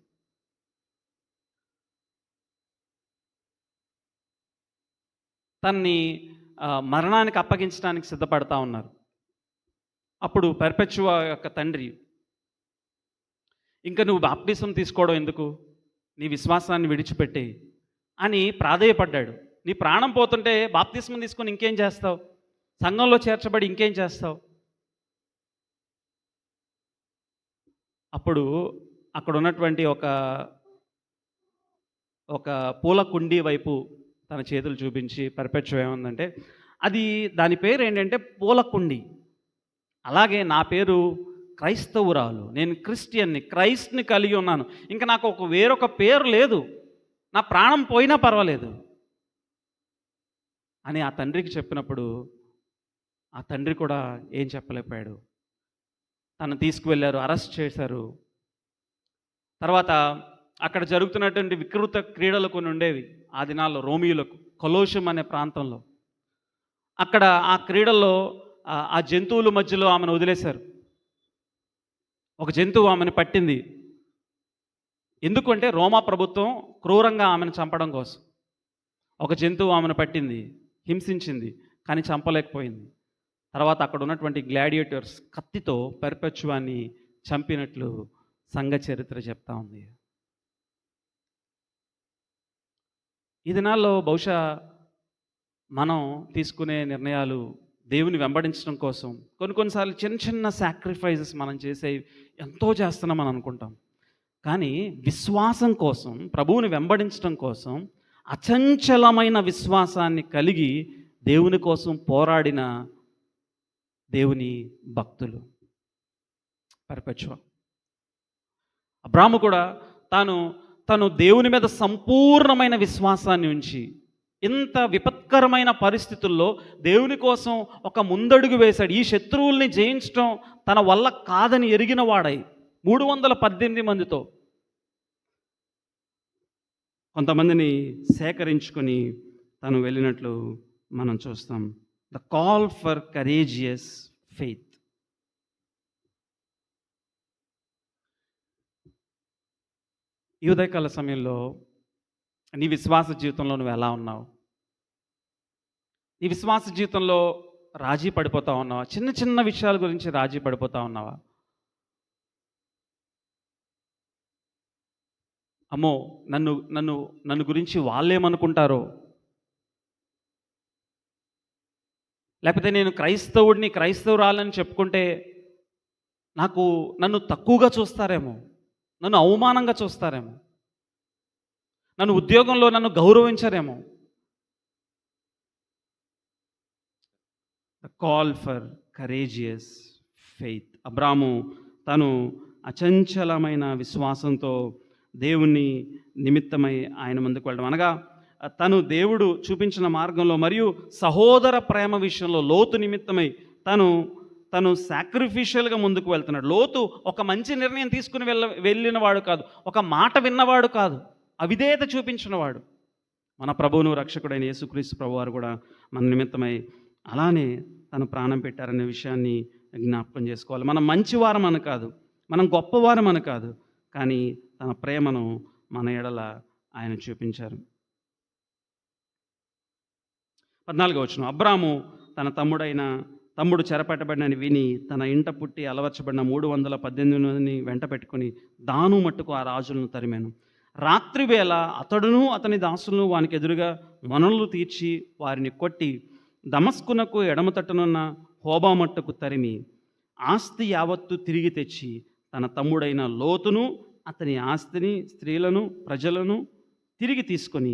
తనని మరణానికి అప్పగించడానికి సిద్ధపడతా ఉన్నారు. అప్పుడు పర్పెచువా యొక్క తండ్రి, ఇంకా నువ్వు బాప్టిజం తీసుకోవడం ఎందుకు, నీ విశ్వాసాన్ని విడిచిపెట్టి అని ప్రాధేయపడ్డాడు. నీ ప్రాణం పోతుంటే బాప్తిస్మం తీసుకొని ఇంకేం చేస్తావు, సంఘంలో చేర్చబడి ఇంకేం చేస్తావు. అప్పుడు అక్కడ ఉన్నటువంటి ఒక పూల కుండీ వైపు తన చేతులు చూపించి పర్పెచువా ఏముందంటే, దాని పేరు ఏంటంటే పూలకుండి. అలాగే నా పేరు క్రైస్తవురాలు, నేను క్రిస్టియన్ని, క్రైస్ట్ని కలిగి ఉన్నాను, ఇంకా నాకు వేరొక పేరు లేదు, నా ప్రాణం పోయినా పర్వాలేదు అని ఆ తండ్రికి చెప్పినప్పుడు ఆ తండ్రి కూడా ఏం చెప్పలేకపోయాడు. తను తీసుకువెళ్ళారు, అరెస్ట్ చేశారు. తర్వాత అక్కడ జరుగుతున్నటువంటి వికృత క్రీడలు కొన్ని ఉండేవి ఆ దినాల్లో రోమియోలకు, కొలోషం అనే ప్రాంతంలో. అక్కడ ఆ క్రీడల్లో ఆ జంతువుల మధ్యలో ఆమెను వదిలేశారు. ఒక జంతువు ఆమెను పట్టింది. ఎందుకంటే రోమా ప్రభుత్వం క్రూరంగా ఆమెను చంపడం కోసం. ఒక జంతువు ఆమెను పట్టింది, హింసించింది, కానీ చంపలేకపోయింది. తర్వాత అక్కడ ఉన్నటువంటి గ్లాడియేటర్స్ కత్తితో పెర్పెచ్యువాని చంపినట్లు సంఘ చరిత్ర చెప్తా ఉంది. ఈ దినాల్లో బహుశా మనం తీసుకునే నిర్ణయాలు దేవుని వెంబడించడం కోసం కొన్నిసార్లు చిన్న చిన్న సాక్రిఫైజెస్ మనం చేసే ఎంతో చేస్తున్నామని అనుకుంటాం. కానీ విశ్వాసం కోసం, ప్రభువుని వెంబడించడం కోసం అచంచలమైన విశ్వాసాన్ని కలిగి దేవుని కోసం పోరాడిన దేవుని భక్తులు పెర్పెచ్యువా. అబ్రాము కూడా తను దేవుని మీద సంపూర్ణమైన విశ్వాసాన్ని ఉంచి ఇంత విపత్కరమైన పరిస్థితుల్లో దేవుని కోసం ఒక ముందడుగు వేశాడు. ఈ శత్రువుల్ని జయించడం తన వల్ల కాదని ఎరిగిన వాడై 318 మందితో కొంతమందిని సేకరించుకొని తను వెళ్ళినట్లు మనం చూస్తాం. The call for courageous faith. ఈ ఉదయకాల సమయంలో నీ విశ్వాస జీవితంలో నువ్వు ఎలా ఉన్నావు? నీ విశ్వాస జీవితంలో రాజీ పడిపోతా ఉన్నావా? చిన్న చిన్న విషయాల గురించి రాజీ పడిపోతా ఉన్నావా? అమ్మో, నన్ను గురించి వాళ్ళేమనుకుంటారో, లేకపోతే నేను క్రైస్తవురాలని చెప్పుకుంటే నన్ను తక్కువగా చూస్తారేమో, నన్ను అవమానంగా చూస్తారేమో, నన్ను ఉద్యోగంలో నన్ను గౌరవించరేమో. The call for courageous faith. Abram తను అచంచలమైన విశ్వాసంతో దేవుని నిమిత్తమై ఆయన ముందుకు వెళ్ళడం, అనగా తను దేవుడు చూపించిన మార్గంలో మరియు సహోదర ప్రేమ విషయంలో లోతు నిమిత్తమై తను సాక్రిఫిషియల్గా ముందుకు వెళ్తున్నాడు. లోతు ఒక మంచి నిర్ణయం తీసుకుని వెళ్ళినవాడు కాదు, ఒక మాట విన్నవాడు కాదు, అవిధేయత చూపించినవాడు. మన ప్రభువును రక్షకుడైన యేసుక్రీస్తు ప్రభువారు కూడా మన నిమిత్తమై అలానే తను ప్రాణం పెట్టారనే విషయాన్ని జ్ఞాపకం చేసుకోవాలి. మనం మంచివారం అని కాదు, మనం గొప్పవారం అని కాదు, కానీ తన ప్రేమను మన ఎడల ఆయన చూపించారు. 14వ వచనం. అబ్రాము తన తమ్ముడు చెరపట్టబడినని విని తన ఇంట పుట్టి అలవర్చబడిన 318 మందిని వెంట పెట్టుకుని దాను మట్టుకు ఆ రాజులను తరిమాను. రాత్రి వేళ అతడును అతని దాసులను వానికి ఎదురుగా మనలు తీర్చి వారిని కొట్టి దమస్కునకు ఎడమ తట్టునున్న హోబా మట్టుకు తరిమి ఆస్తి యావత్తు తిరిగి తెచ్చి తన తమ్ముడైన లోతును అతని ఆస్తిని, స్త్రీలను, ప్రజలను తిరిగి తీసుకొని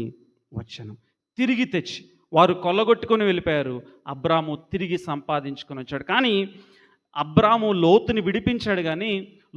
వచ్చాను. తిరిగి తెచ్చి వారు కొల్లగొట్టుకొని వెళ్ళిపోయారు, అబ్రాము తిరిగి సంపాదించుకొని వచ్చాడు. కానీ అబ్రాము లోతుని విడిపించాడు, కానీ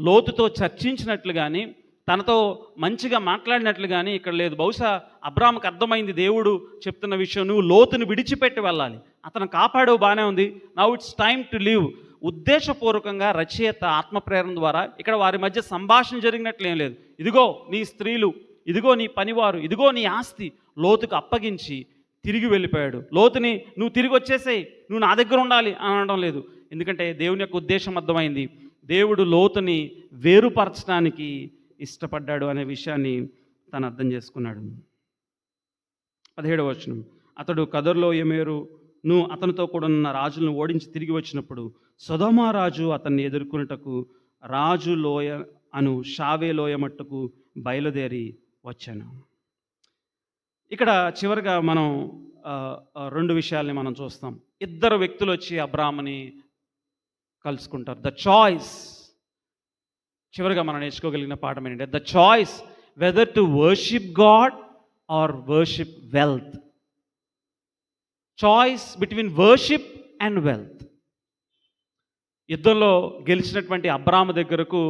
లోతుతో చర్చించినట్లు కానీ తనతో మంచిగా మాట్లాడినట్లు కానీ ఇక్కడ లేదు. బహుశా అబ్రాముకు అర్థమైంది దేవుడు చెప్తున్న విషయం, నువ్వు లోతుని విడిచిపెట్టి వెళ్ళాలి. అతను కాపాడవు, బాగానే ఉంది, now it's time to leave. ఉద్దేశపూర్వకంగా రచయిత ఆత్మప్రేరణ ద్వారా ఇక్కడ వారి మధ్య సంభాషణ జరిగినట్లేం లేదు. ఇదిగో నీ స్త్రీలు, ఇదిగో నీ పనివారు, ఇదిగో నీ ఆస్తి లోతుకు అప్పగించి తిరిగి వెళ్ళిపోయాడు. లోతుని నువ్వు తిరిగి వచ్చేసేయి, నువ్వు నా దగ్గర ఉండాలి అని అనడం లేదు. ఎందుకంటే దేవుని యొక్క ఉద్దేశం అర్థమైంది. దేవుడు లోతుని వేరుపరచడానికి ఇష్టపడ్డాడు అనే విషయాన్ని తను అర్థం చేసుకున్నాడు. 17వ వచనం. అతడు కదర్లోయమేరును అతనితో కూడా ఉన్న రాజులను ఓడించి తిరిగి వచ్చినప్పుడు సొదొమ రాజు అతన్ని ఎదుర్కొనుటకు రాజు లోయ అను షావే లోయ మట్టుకు బయలుదేరి వచ్చాను. ఇక్కడ చివరిగా మనం 2 విషయాల్ని మనం చూస్తాం. ఇద్దరు వ్యక్తులు వచ్చి అబ్రాముని కలుసుకుంటారు. ద చాయిస్, చివరిగా మనం నేర్చుకోగలిగిన పాఠం ఏంటంటే the choice whether to worship God or worship wealth. Choice between worship and wealth. యుద్ధంలో గెలిచినటువంటి అబ్రాము దగ్గరకు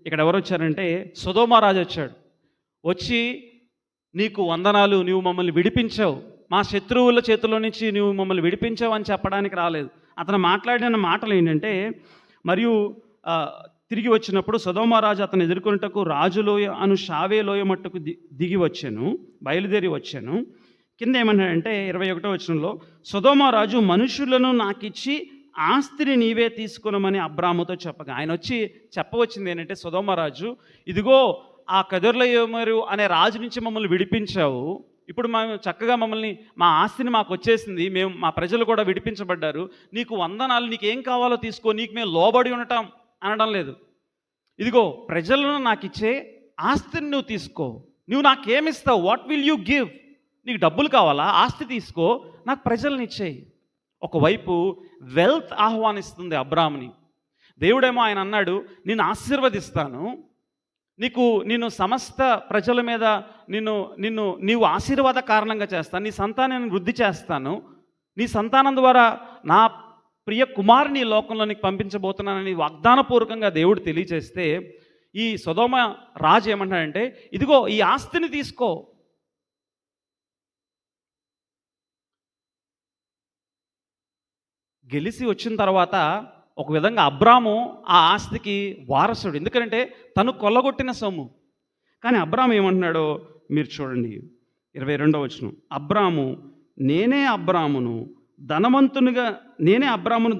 ఇక్కడ ఎవరు వచ్చారంటే సొదొమ రాజు వచ్చాడు. వచ్చి నీకు వందనాలు, నువ్వు మమ్మల్ని విడిపించావు, మా శత్రువుల చేతిలో నుంచి నువ్వు మమ్మల్ని విడిపించావు అని చెప్పడానికి రాలేదు. అతను మాట్లాడిన మాటలు ఏంటంటే, మరియు తిరిగి వచ్చినప్పుడు సొదొమ రాజు అతను ఎదుర్కొన్నటకు రాజులోయ అను షావే లోయ మట్టుకు దిగి వచ్చాను, బయలుదేరి వచ్చాను. కింద ఏమన్నాడంటే 21వ వచనంలో, సొదొమ రాజు మనుషులను నాకిచ్చి ఆస్తిని నీవే తీసుకున్నామని అబ్రాముతో చెప్పగా, ఆయన వచ్చి చెప్పవచ్చింది ఏంటంటే, సొదొమ రాజు ఇదిగో ఆ కదొర్లయోమరు అనే రాజు నుంచి మమ్మల్ని విడిపించావు. ఇప్పుడు మేము చక్కగా మా ఆస్తిని మాకు వచ్చేసింది. మా ప్రజలు కూడా విడిపించబడ్డారు. నీకు వందనాలు, నీకేం కావాలో తీసుకో, నీకు మేము లోబడి ఉండటం అనడం లేదు. ఇదిగో ప్రజలను నాకు ఇచ్చే, ఆస్తిని నువ్వు తీసుకో. నువ్వు నాకేమిస్తావు? What will you give? నీకు డబ్బులు కావాలా? ఆస్తి తీసుకో, నాకు ప్రజల్ని ఇచ్చేయి. ఒకవైపు వెల్త్ ఆహ్వానిస్తుంది అబ్రాముని. దేవుడేమో ఆయన అన్నాడు, నేను ఆశీర్వదిస్తాను, నిన్ను సమస్త ప్రజల మీద నీవు ఆశీర్వాద కారణంగా చేస్తాను, నీ సంతానాన్ని వృద్ధి చేస్తాను, నీ సంతానం ద్వారా నా ప్రియ కుమారుని లోకంలోనికి పంపించబోతున్నానని వాగ్దానపూర్వకంగా దేవుడు తెలియజేస్తే, ఈ సొదొమ రాజు ఏమంటాడంటే, ఇదిగో ఈ ఆస్తిని తీసుకో. గెలిచి వచ్చిన తర్వాత ఒక విధంగా అబ్రాము ఆ ఆస్తికి వారసుడు. ఎందుకంటే తను కొల్లగొట్టిన సొమ్ము. కానీ అబ్రాము ఏమంటున్నాడో మీరు చూడండి, 22వ వచనం. నేనే అబ్రామును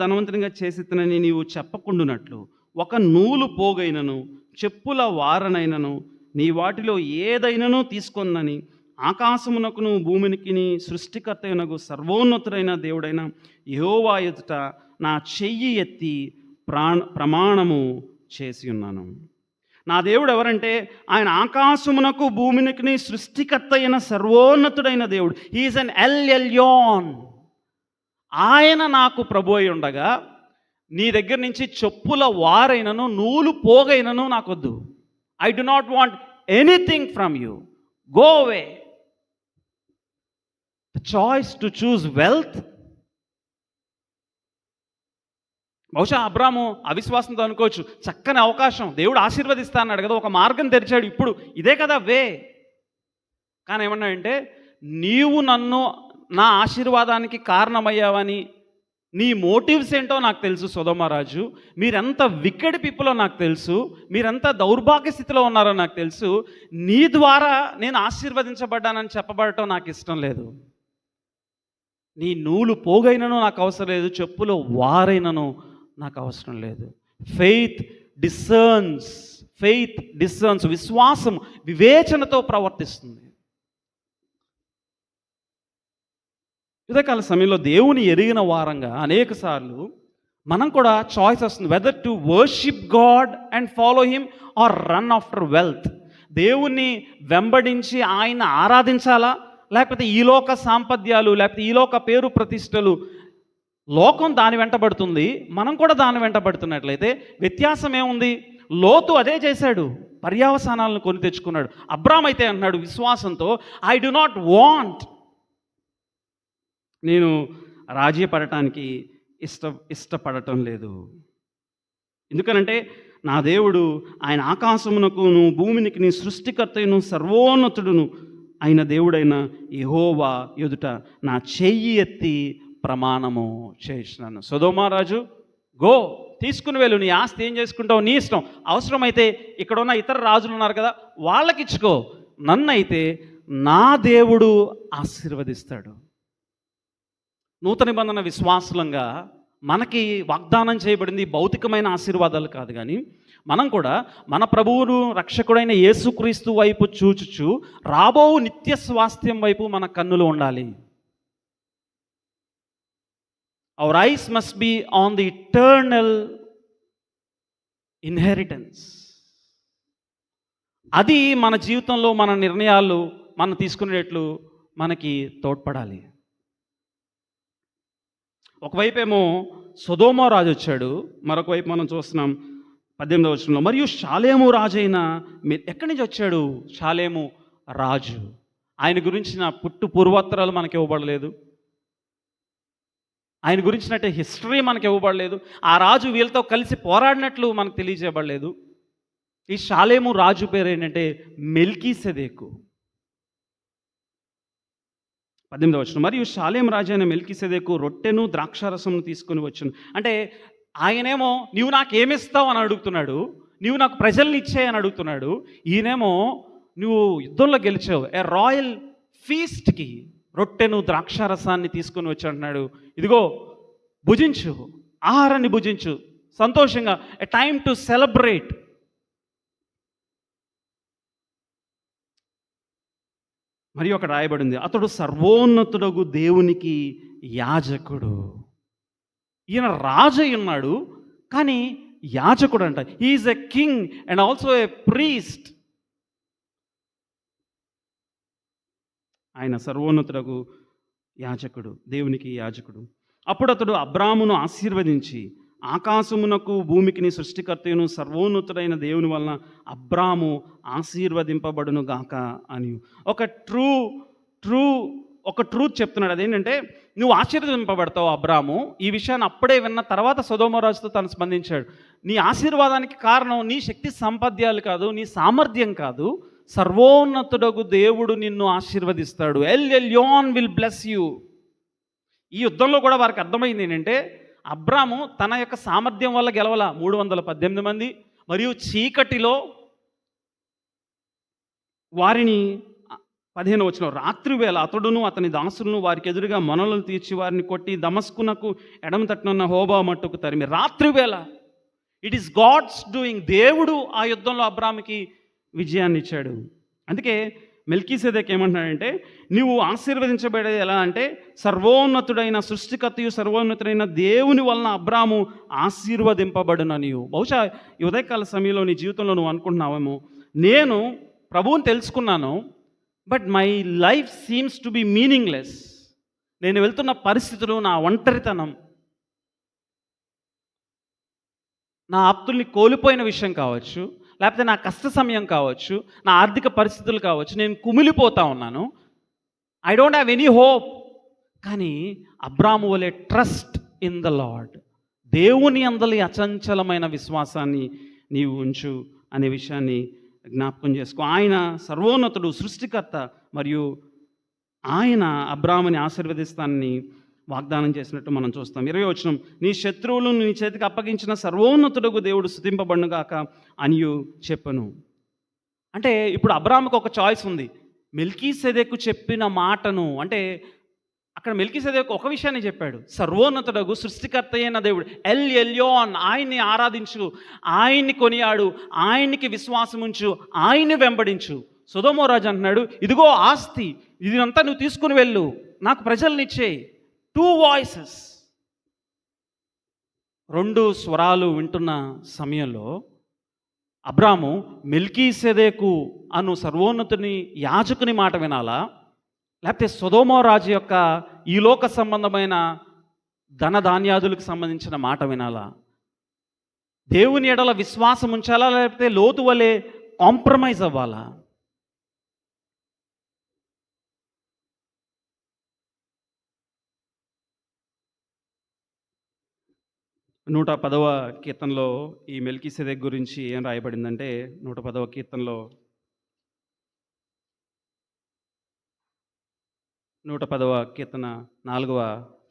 ధనవంతునిగా చేసినని నీవు చెప్పకుండునట్లు ఒక నూలు పోగైనను చెప్పుల వారనైనను నీ వాటిలో ఏదైనానూ తీసుకొనని ఆకాశమునకును భూమికి సృష్టికర్తయునకు సర్వోన్నతుడైన దేవుడైన యెహోవా ఎదుట నా చెయ్యి ఎత్తి ప్రమాణము చేసి ఉన్నాను. నా దేవుడు ఎవరంటే, ఆయన ఆకాశమునకు భూమికి సృష్టికర్త అయిన సర్వోన్నతుడైన దేవుడు. హీఈస్ అన్ ఎల్ ఎల్యోన్. ఆయన నాకు ప్రభు అయి ఉండగా నీ దగ్గర నుంచి చెప్పుల వారైనను నూలు పోగైనను నాకొద్దు. I do not want anything from you. Go away. The choice to choose wealth. బహుశా అబ్రాము అవిశ్వాసంతో అనుకోవచ్చు, చక్కని అవకాశం, దేవుడు ఆశీర్వదిస్తా అన్నాడు కదా, ఒక మార్గం తెరిచాడు, ఇప్పుడు ఇదే కదా వే. కానీ ఏమన్నాడంటే, నీవు నన్ను నా ఆశీర్వాదానికి కారణమయ్యావని నీ మోటివ్స్ ఏంటో నాకు తెలుసు సొదొమరాజు. మీరెంత వికెడ్ పీపులో నాకు తెలుసు, మీరెంత దౌర్భాగ్య స్థితిలో ఉన్నారో నాకు తెలుసు. నీ ద్వారా నేను ఆశీర్వదించబడ్డానని చెప్పబడటం నాకు ఇష్టం లేదు. నీ నూలు పోగైనను నాకు అవసరం లేదు, చెప్పులు వారైనను నాకు అవసరం లేదు. ఫెయిత్ డిసర్న్స్. విశ్వాసం వివేచనతో ప్రవర్తిస్తుంది. ఉదయకాల సమయంలో దేవుని ఎరిగిన వారంగా అనేక సార్లు మనం కూడా చాయిస్ వస్తుంది, weather to worship God and follow him or run after wealth. దేవుణ్ణి వెంబడించి ఆయన ఆరాధించాలా, లేకపోతే ఈలోక సాంపద్యాలు, లేకపోతే ఈలోక పేరు ప్రతిష్టలు, లోకం దాని వెంటబడుతుంది, మనం కూడా దాని వెంటబడుతున్నట్లయితే వ్యత్యాసం ఏముంది? లోతు అదే చేశాడు, పర్యావసానాలను కొని తెచ్చుకున్నాడు. అబ్రామ్ అయితే అన్నాడు విశ్వాసంతో, ఐ డు నాట్ వాంట్, నేను రాజీ పడటానికి ఇష్టపడటం లేదు. ఎందుకనంటే నా దేవుడు ఆయన ఆకాశమునకును భూమికి సృష్టికర్తయును సర్వోన్నతుడును ఆయన దేవుడైన యెహోవా ఎదుట నా చెయ్యి ఎత్తి ప్రమాణము చేసినాను. సొదొమరాజు, గో, తీసుకుని వెళ్ళు, నీ ఆస్తి ఏం చేసుకుంటావు నీ ఇష్టం. అవసరమైతే ఇక్కడ ఉన్న ఇతర రాజులు ఉన్నారు కదా, వాళ్ళకి ఇచ్చుకో. నన్నైతే నా దేవుడు ఆశీర్వదిస్తాడు. నూతన నిబంధన విశ్వాసులంగా మనకి వాగ్దానం చేయబడింది భౌతికమైన ఆశీర్వాదాలు కాదు, కానీ మనం కూడా మన ప్రభువును రక్షకుడైన యేసుక్రీస్తు వైపు చూచుచు రాబో నిత్య స్వాస్థ్యం వైపు మన కన్నులు ఉండాలి. Our eyes must be on the eternal inheritance. అది మన జీవితంలో మన నిర్ణయాలు మనం తీసుకునేట్లు మనకి తోడ్పడాలి. ఒకవైపేమో సొదొమ రాజు వచ్చాడు, మరొక వైపు మనం చూస్తున్నాం 18వ వచనంలో, మరియు షాలేము రాజైన ఎక్కడి నుంచి వచ్చాడు? షాలేము రాజు. ఆయన గురించిన పూర్వోత్తరాలు మనకి ఇవ్వబడలేదు, ఆయన గురించినట్టే హిస్టరీ మనకి ఇవ్వబడలేదు, ఆ రాజు వీళ్ళతో కలిసి పోరాడినట్లు మనకు తెలియజేయబడలేదు. ఈ షాలేము రాజు పేరు ఏంటంటే మెల్కీసెదెకు. 18వ వచనం, మరియు షాలేము రాజు అయిన మెల్కీసెదెకు రొట్టెను ద్రాక్షారసమును తీసుకొని వచ్చును. అంటే ఆయనేమో నీవు నాకు ఏమిస్తావు అని అడుగుతున్నాడు, నీవు నాకు ప్రజల్ని ఇచ్చే అని అడుగుతున్నాడు. ఈయనేమో నువ్వు యుద్ధంలో గెలిచావు, ఏ రాయల్ ఫీస్ట్కి రొట్టెను ద్రాక్షారసాన్ని తీసుకొని వచ్చి అంటున్నాడు, ఇదిగో భుజించు, ఆహారాన్ని భుజించు సంతోషంగా, ఎ టైమ్ టు సెలబ్రేట్. మరి ఒక రాయబడింది, అతడు సర్వోన్నతుడగు దేవునికి యాజకుడు. ఈయన రాజు అయి ఉన్నాడు, కానీ యాజకుడు అంట. He's a king and also a priest. ఆయన సర్వోన్నతుడగు యాజకుడు, దేవునికి యాజకుడు. అప్పుడు అతడు అబ్రామును ఆశీర్వదించి, ఆకాశమునకు భూమికిని సృష్టికర్తయును సర్వోన్నతుడైన దేవుని వలన అబ్రాము ఆశీర్వదింపబడును గాక అని ఒక ట్రూత్ చెప్తున్నాడు. అదేంటంటే, నువ్వు ఆశీర్వదింపబడతావు అబ్రాము. ఈ విషయాన్ని అప్పుడే విన్న తర్వాత సొదొమ తను స్పందించాడు. నీ ఆశీర్వాదానికి కారణం నీ శక్తి సంపద్యాలు కాదు, నీ సామర్థ్యం కాదు, సర్వోన్నతుడగు దేవుడు నిన్ను ఆశీర్వదిస్తాడు. L Elyon will bless you. ఈ యుద్ధంలో కూడా వారికి అర్థమైంది ఏంటంటే, అబ్రాము తన యొక్క సామర్థ్యం వల్ల గెలవల. 318 మంది మరియు చీకటిలో వారిని 15 వచనం, రాత్రి వేళ అతడును అతని దాసులను వారికి ఎదురుగా మొనలను తీర్చి వారిని కొట్టి దమస్కునకు ఎడమ తట్టునున్న హోబా మట్టుకు తరిమి. రాత్రి వేళ ఇట్ ఈస్ గాడ్స్ డూయింగ్. దేవుడు ఆ యుద్ధంలో అబ్రాముకి విజయాన్ని ఇచ్చాడు. అందుకే మెల్కీసెదెకు ఏమంటున్నాడంటే, నీవు ఆశీర్వదించబడేది ఎలా అంటే, సర్వోన్నతుడైన సృష్టికర్తయు సర్వోన్నతుడైన దేవుని వలన అబ్రాము ఆశీర్వదింపబడున. నీవు బహుశా ఈ ఉదయకాల సమయంలో నీ జీవితంలో నువ్వు అనుకుంటున్నావేమో, నేను ప్రభువుని తెలుసుకున్నాను, but my life seems to be meaningless. నేను వెళ్తున్న పరిస్థితులు, నా ఒంటరితనం, నా ఆప్తుల్ని కోల్పోయిన విషయం కావచ్చు, లేకపోతే నా కష్ట సమయం కావచ్చు, నా ఆర్థిక పరిస్థితులు కావచ్చు, నేను కుమిలిపోతా ఉన్నాను. I don't have any hope. కానీ అబ్రాము వలె ట్రస్ట్ ఇన్ ద లార్డ్, దేవుని అందలి అచంచలమైన విశ్వాసాన్ని నీవు ఉంచు అనే విషయాన్ని జ్ఞాపకం చేసుకో. ఆయన సర్వోన్నతుడు, సృష్టికర్త, మరియు ఆయన అబ్రాముని ఆశీర్వదిస్తానని వాగ్దానం చేసినట్టు మనం చూస్తాం. 20వ వచనం, నీ శత్రువులను నీ చేతికి అప్పగించిన సర్వోన్నతుడకు దేవుడు స్తుతింపబడునుగాక అనియు చెప్పను. అంటే ఇప్పుడు అబ్రాముకు ఒక చాయిస్ ఉంది. మెల్కీసెదెకు చెప్పిన మాటను, అంటే అక్కడ మెల్కీసెదెకు ఒక విషయాన్ని చెప్పాడు, సర్వోన్నతుడగు సృష్టికర్త అయిన దేవుడు ఎల్ ఎల్యోన్, ఆయన్ని ఆరాధించు, ఆయన్ని కొనియాడు, ఆయన్ని విశ్వాసం ఉంచు, ఆయన్ని వెంబడించు. సొదొమ రాజు అంటున్నాడు, ఇదిగో ఆస్తి, ఇదంతా నువ్వు తీసుకుని వెళ్ళు, నాకు ప్రజల్నిచ్చేయి. 2 వాయిసెస్, 2 స్వరాలు వింటున్న సమయంలో అబ్రాము మెల్కీసెదెకు అను సర్వోన్నతుని యాజకుని మాట వినాలా, లేకపోతే సొదొమ రాజు యొక్క ఈ లోక సంబంధమైన ధనధాన్యాదులకు సంబంధించిన మాట వినాలా? దేవుని ఎడల విశ్వాసం ఉంచాలా, లేకపోతే లోతు వలె కాంప్రమైజ్ అవ్వాలా? నూట 10వ కీర్తనలో ఈ మెల్కీసెదెకు గురించి ఏం రాయబడిందంటే, 110వ కీర్తనలో 110వ కీర్తన 4వ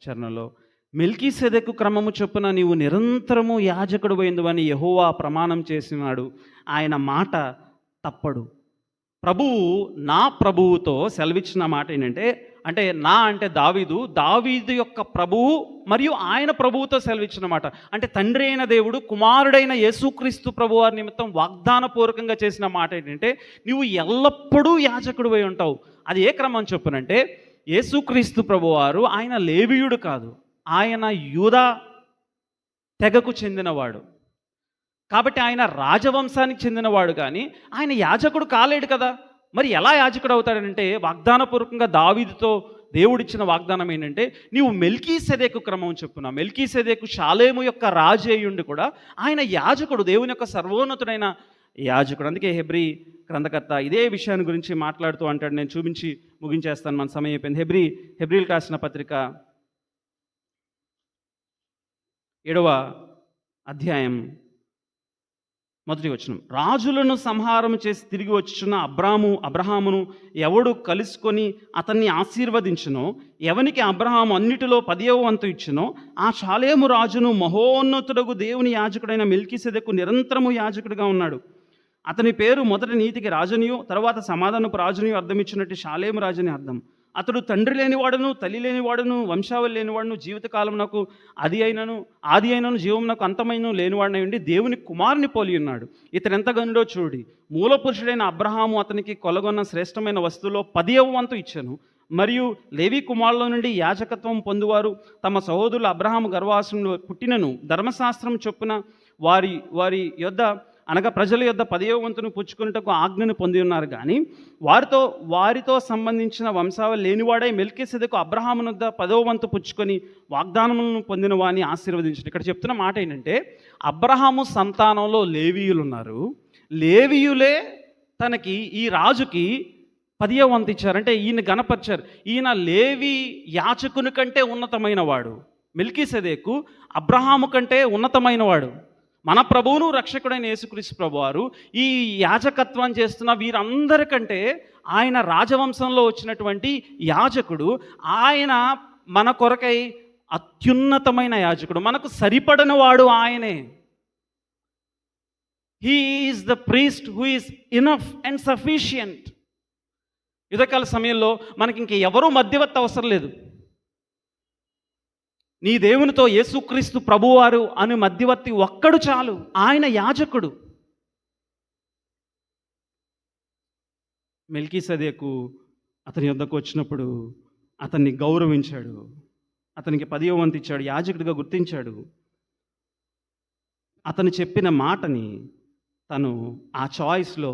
చరణంలో, మెల్కీసెదెకు క్రమము చొప్పున నీవు నిరంతరము యాజకుడు పోయిందువని యెహోవా ప్రమాణం చేసినాడు, ఆయన మాట తప్పడు. నా ప్రభువుతో సెలవిచ్చిన మాట ఏంటంటే, నా అంటే దావీదు యొక్క ప్రభువు మరియు ఆయన ప్రభువుతో సెలవిచ్చిన మాట. అంటే తండ్రి అయిన దేవుడు కుమారుడైన యేసుక్రీస్తు ప్రభువారి నిమిత్తం వాగ్దానపూర్వకంగా చేసిన మాట ఏంటంటే, నీవు ఎల్లప్పుడూ యాజకుడు అయి ఉంటావు. అది ఏ క్రమం చొప్పునంటే, యేసుక్రీస్తు ప్రభువారు ఆయన లేవీయుడు కాదు, ఆయన యూదా తెగకు చెందినవాడు. కాబట్టి ఆయన రాజవంశానికి చెందినవాడు, కానీ ఆయన యాజకుడు కాలేడు కదా. మరి ఎలా యాజకుడు అవుతాడంటే, వాగ్దానపూర్వకంగా దావీదుతో దేవుడిచ్చిన వాగ్దానం ఏంటంటే, నీవు మెల్కీసెదెకు క్రమం చెప్పున, మెల్కీసెదెకు షాలేము యొక్క రాజు అయ్యుండి కూడా ఆయన యాజకుడు, దేవుని యొక్క సర్వోన్నతుడైన యాజకుడు. అందుకే హెబ్రీ గ్రంథకర్త ఇదే విషయాన్ని గురించి మాట్లాడుతూ అంటాడు. నేను చూపించి ముగించేస్తాను, మన సమయం అయిపోయింది. హెబ్రీలకు రాసిన పత్రిక 7వ అధ్యాయం 1వ వచనం, రాజులను సంహారం చేసి తిరిగి వచ్చుచున్న అబ్రహామును ఎవడు కలుసుకొని అతన్ని ఆశీర్వదించునో, ఎవనికి అబ్రహాము అన్నిటిలో 10వ వంతు ఇచ్చునో, ఆ షాలేము రాజును మహోన్నతుడగు దేవుని యాజకుడైన మెల్కీసెదెకు నిరంతరము యాజకుడిగా ఉన్నాడు. అతని పేరు మొదట నీతికి రాజునియు, తర్వాత సమాధానపు రాజునియు అర్థం ఇచ్చినట్టు షాలేము రాజుని అర్థం. అతడు తండ్రి లేనివాడును, తల్లి లేనివాడును, వంశావళి లేనివాడును, జీవితకాలమునకు ఆది అయినను జీవమునకు అంతమైన లేనివాడనై ఉండి దేవుని కుమారుని పోలి ఉన్నాడు. ఇతను ఎంత గనుడో చూడి. మూల పురుషుడైన అబ్రహాము అతనికి కొలగొన్న శ్రేష్టమైన వస్తువులో 10వ వంతు ఇచ్చెను. మరియు లేవి కుమారుల నుండి యాజకత్వం పొందువారు తమ సహోదరులు అబ్రహాము గర్భవాసంలో పుట్టినను ధర్మశాస్త్రం చొప్పున వారి యొద్ద అనగా ప్రజల యొద్ద 10వ వంతును పుచ్చుకున్నటకు ఆజ్ఞను పొంది ఉన్నారు. కానీ వారితో సంబంధించిన వంశావళి లేనివాడై మెల్కీసెదెకు అబ్రహాము వద్ద 10వ వంతు పుచ్చుకొని వాగ్దానములను పొందిన వారిని ఆశీర్వదించాడు. ఇక్కడ చెప్తున్న మాట ఏంటంటే, అబ్రహాము సంతానంలో లేవీయులు ఉన్నారు. లేవీయులే తనకి ఈ రాజుకి 10వ వంతు ఇచ్చారు. అంటే ఈయన గణపరిచారు. ఈయన లేవి యాచకుని కంటే ఉన్నతమైన వాడు. మెల్కీసెదెకు అబ్రహాము కంటే ఉన్నతమైన వాడు. మన ప్రభువును రక్షకుడైన యేసుక్రీస్తు ప్రభువారు ఈ యాజకత్వం చేస్తున్న వీరందరికంటే ఆయన రాజవంశంలో వచ్చినటువంటి యాజకుడు. ఆయన మన కొరకై అత్యున్నతమైన యాజకుడు, మనకు సరిపడని వాడు ఆయనే. He is the priest who is enough and sufficient. యుద్ధకాల సమయంలో మనకి ఇంక ఎవరూ మధ్యవర్తి అవసరం లేదు. నీ దేవునితో యేసుక్రీస్తు ప్రభువారు అని మధ్యవర్తి ఒక్కడు చాలు. ఆయన యాజకుడు. మెల్కీసెదెకు అతని యొద్దకు వచ్చినప్పుడు అతన్ని గౌరవించాడు, అతనికి 10వ వంతు ఇచ్చాడు, యాజకుడిగా గుర్తించాడు. అతను చెప్పిన మాటని తను ఆ చాయిస్లో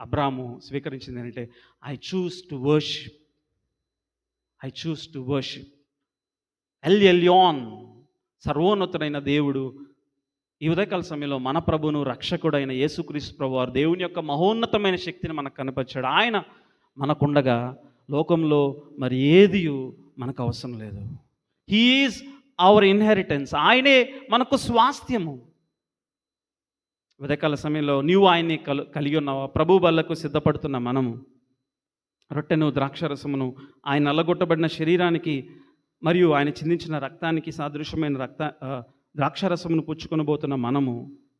అబ్రాము స్వీకరించింది ఏంటంటే, I choose to worship El Elyon, సర్వోన్నతుడైన దేవుడు ఈ ఉదయకాల సమయంలో మన ప్రభును రక్షకుడైన యేసుక్రీస్తు ప్రభువారు దేవుని యొక్క మహోన్నతమైన శక్తిని మనకు కనపరిచాడు. ఆయన మనకుండగా లోకంలో మరి ఏది మనకు అవసరం లేదు. He is our inheritance. ఆయనే మనకు స్వాస్థ్యము. ఉదయకాల సమయంలో నీవు ఆయన్ని కలిగి ఉన్నావా? ప్రభు బల్లకు సిద్ధపడుతున్న మనము రొట్టెను ద్రాక్షరసమును ఆయన నల్లగొట్టబడిన శరీరానికి మరియు ఆయన చిందించిన రక్తానికి సాదృశ్యమైన ద్రాక్షరసమును పుచ్చుకొనబోతున్న మనము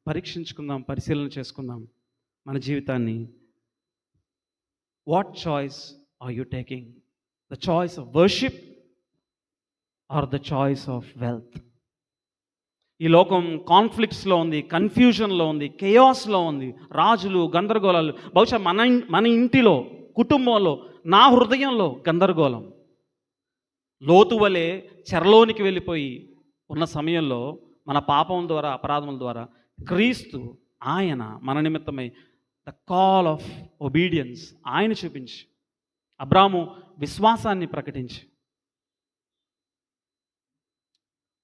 పరీక్షించుకుందాం, పరిశీలన చేసుకుందాం మన జీవితాన్ని. What choice are you taking? The choice of worship or the choice of wealth? ఈ లోకం కాన్ఫ్లిక్ట్స్లో ఉంది, కన్ఫ్యూజన్లో ఉంది, కేయాస్లో ఉంది, రాజులు, గందరగోళాలు. బహుశా మన ఇంటిలో, కుటుంబంలో, నా హృదయంలో గందరగోళం. లోతు వలె చెరలోనికి వెళ్ళిపోయి ఉన్న సమయంలో మన పాపం ద్వారా, అపరాధముల ద్వారా క్రీస్తు ఆయన మన నిమిత్తమై ద కాల్ ఆఫ్ ఒబీడియన్స్ ఆయన చూపించి, అబ్రాము విశ్వాసాన్ని ప్రకటించి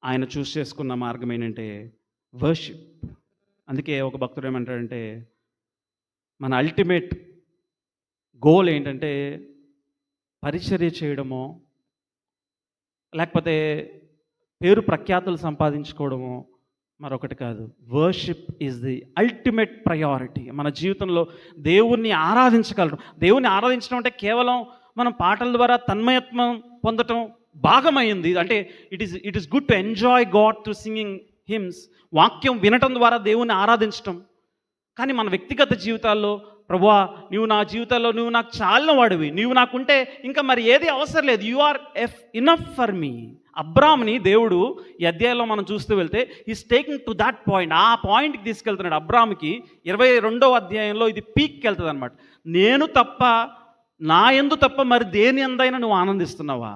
ఆయన చూస్ చేసుకున్న మార్గం ఏంటంటే వర్షిప్. అందుకే ఒక భక్తుడు ఏమంటాడంటే, మన అల్టిమేట్ గోల్ ఏంటంటే పరిచర్య చేయడమో, లేకపోతే పేరు ప్రఖ్యాతులు సంపాదించుకోవడమో మరొకటి కాదు. Worship is the ultimate priority. మన జీవితంలో దేవుణ్ణి ఆరాధించగలరు. దేవుణ్ణి ఆరాధించడం అంటే కేవలం మనం పాటల ద్వారా తన్మయత్వం పొందటం భాగమైంది. అంటే it is good to enjoy God through singing hymns. వాక్యం వినటం ద్వారా దేవుణ్ణి ఆరాధించటం. కానీ మన వ్యక్తిగత జీవితాల్లో, ప్రభువా నువ్వు నా జీవితంలో నువ్వు నాకు చాలిన వాడివి, నువ్వు నాకుంటే ఇంకా మరి ఏది అవసరం లేదు, you are enough for me. అబ్రామ్ని దేవుడు ఈ అధ్యాయంలో మనం చూస్తూ వెళ్తే is taking to that point. ఆ పాయింట్కి తీసుకెళ్తున్నాడు. అబ్రామ్కి 22వ అధ్యాయంలో ఇది పీక్కి వెళ్తుంది అనమాట. నేను తప్ప, నా యందు తప్ప మరి దేని ఎందైనా నువ్వు ఆనందిస్తున్నావా?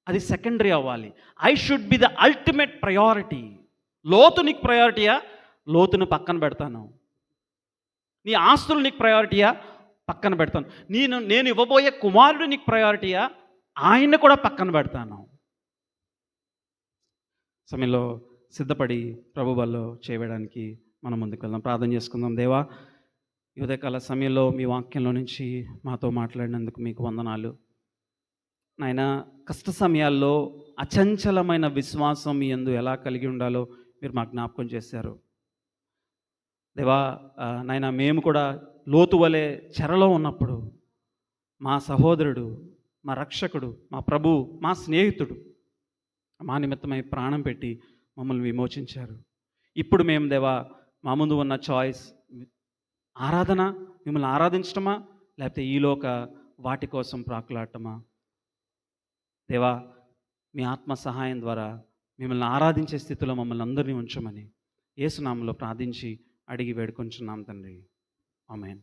అది సెకండరీ అవ్వాలి. I should be the ultimate priority. లోతు నీకు ప్రయారిటీయా? లోతును పక్కన పెడతాను. నీ ఆస్తులు నీకు ప్రయారిటీయా? పక్కన పెడతాను. నేను ఇవ్వబోయే కుమారుడు నీకు ప్రయారిటీయా? ఆయన్ని కూడా పక్కన పెడతాను. సమయంలో సిద్ధపడి ప్రభు బల్లో చేయడానికి మనం ముందుకు వెళ్దాం. ప్రార్థన చేసుకుందాం. దేవా, ఈ ఉదయకాల సమయంలో మీ వాక్యంలో నుంచి మాతో మాట్లాడినందుకు మీకు వందనాలు. నాయన, కష్ట సమయాల్లో అచంచలమైన విశ్వాసం మీ యందు ఎలా కలిగి ఉండాలో మీరు మాకు జ్ఞాపకం చేశారు. దేవా నాయన, మేము కూడా లోతు వలె చెరలో ఉన్నప్పుడు మా సహోదరుడు, మా రక్షకుడు, మా ప్రభు, మా స్నేహితుడు మా నిమిత్తమై ప్రాణం పెట్టి మమ్మల్ని విమోచించారు. ఇప్పుడు మేము దేవా, మా ముందు ఉన్న చాయిస్ ఆరాధన, మిమ్మల్ని ఆరాధించటమా, లేకపోతే ఈలోక వాటి కోసం ప్రాకులాడటమా? దేవా, మీ ఆత్మ సహాయం ద్వారా మిమ్మల్ని ఆరాధించే స్థితిలో మమ్మల్ని అందరినీ ఉంచమని యేసు నామములో ప్రార్థించి అడిగి వేడుకొంచున్నాం తండ్రి. ఆమేన్.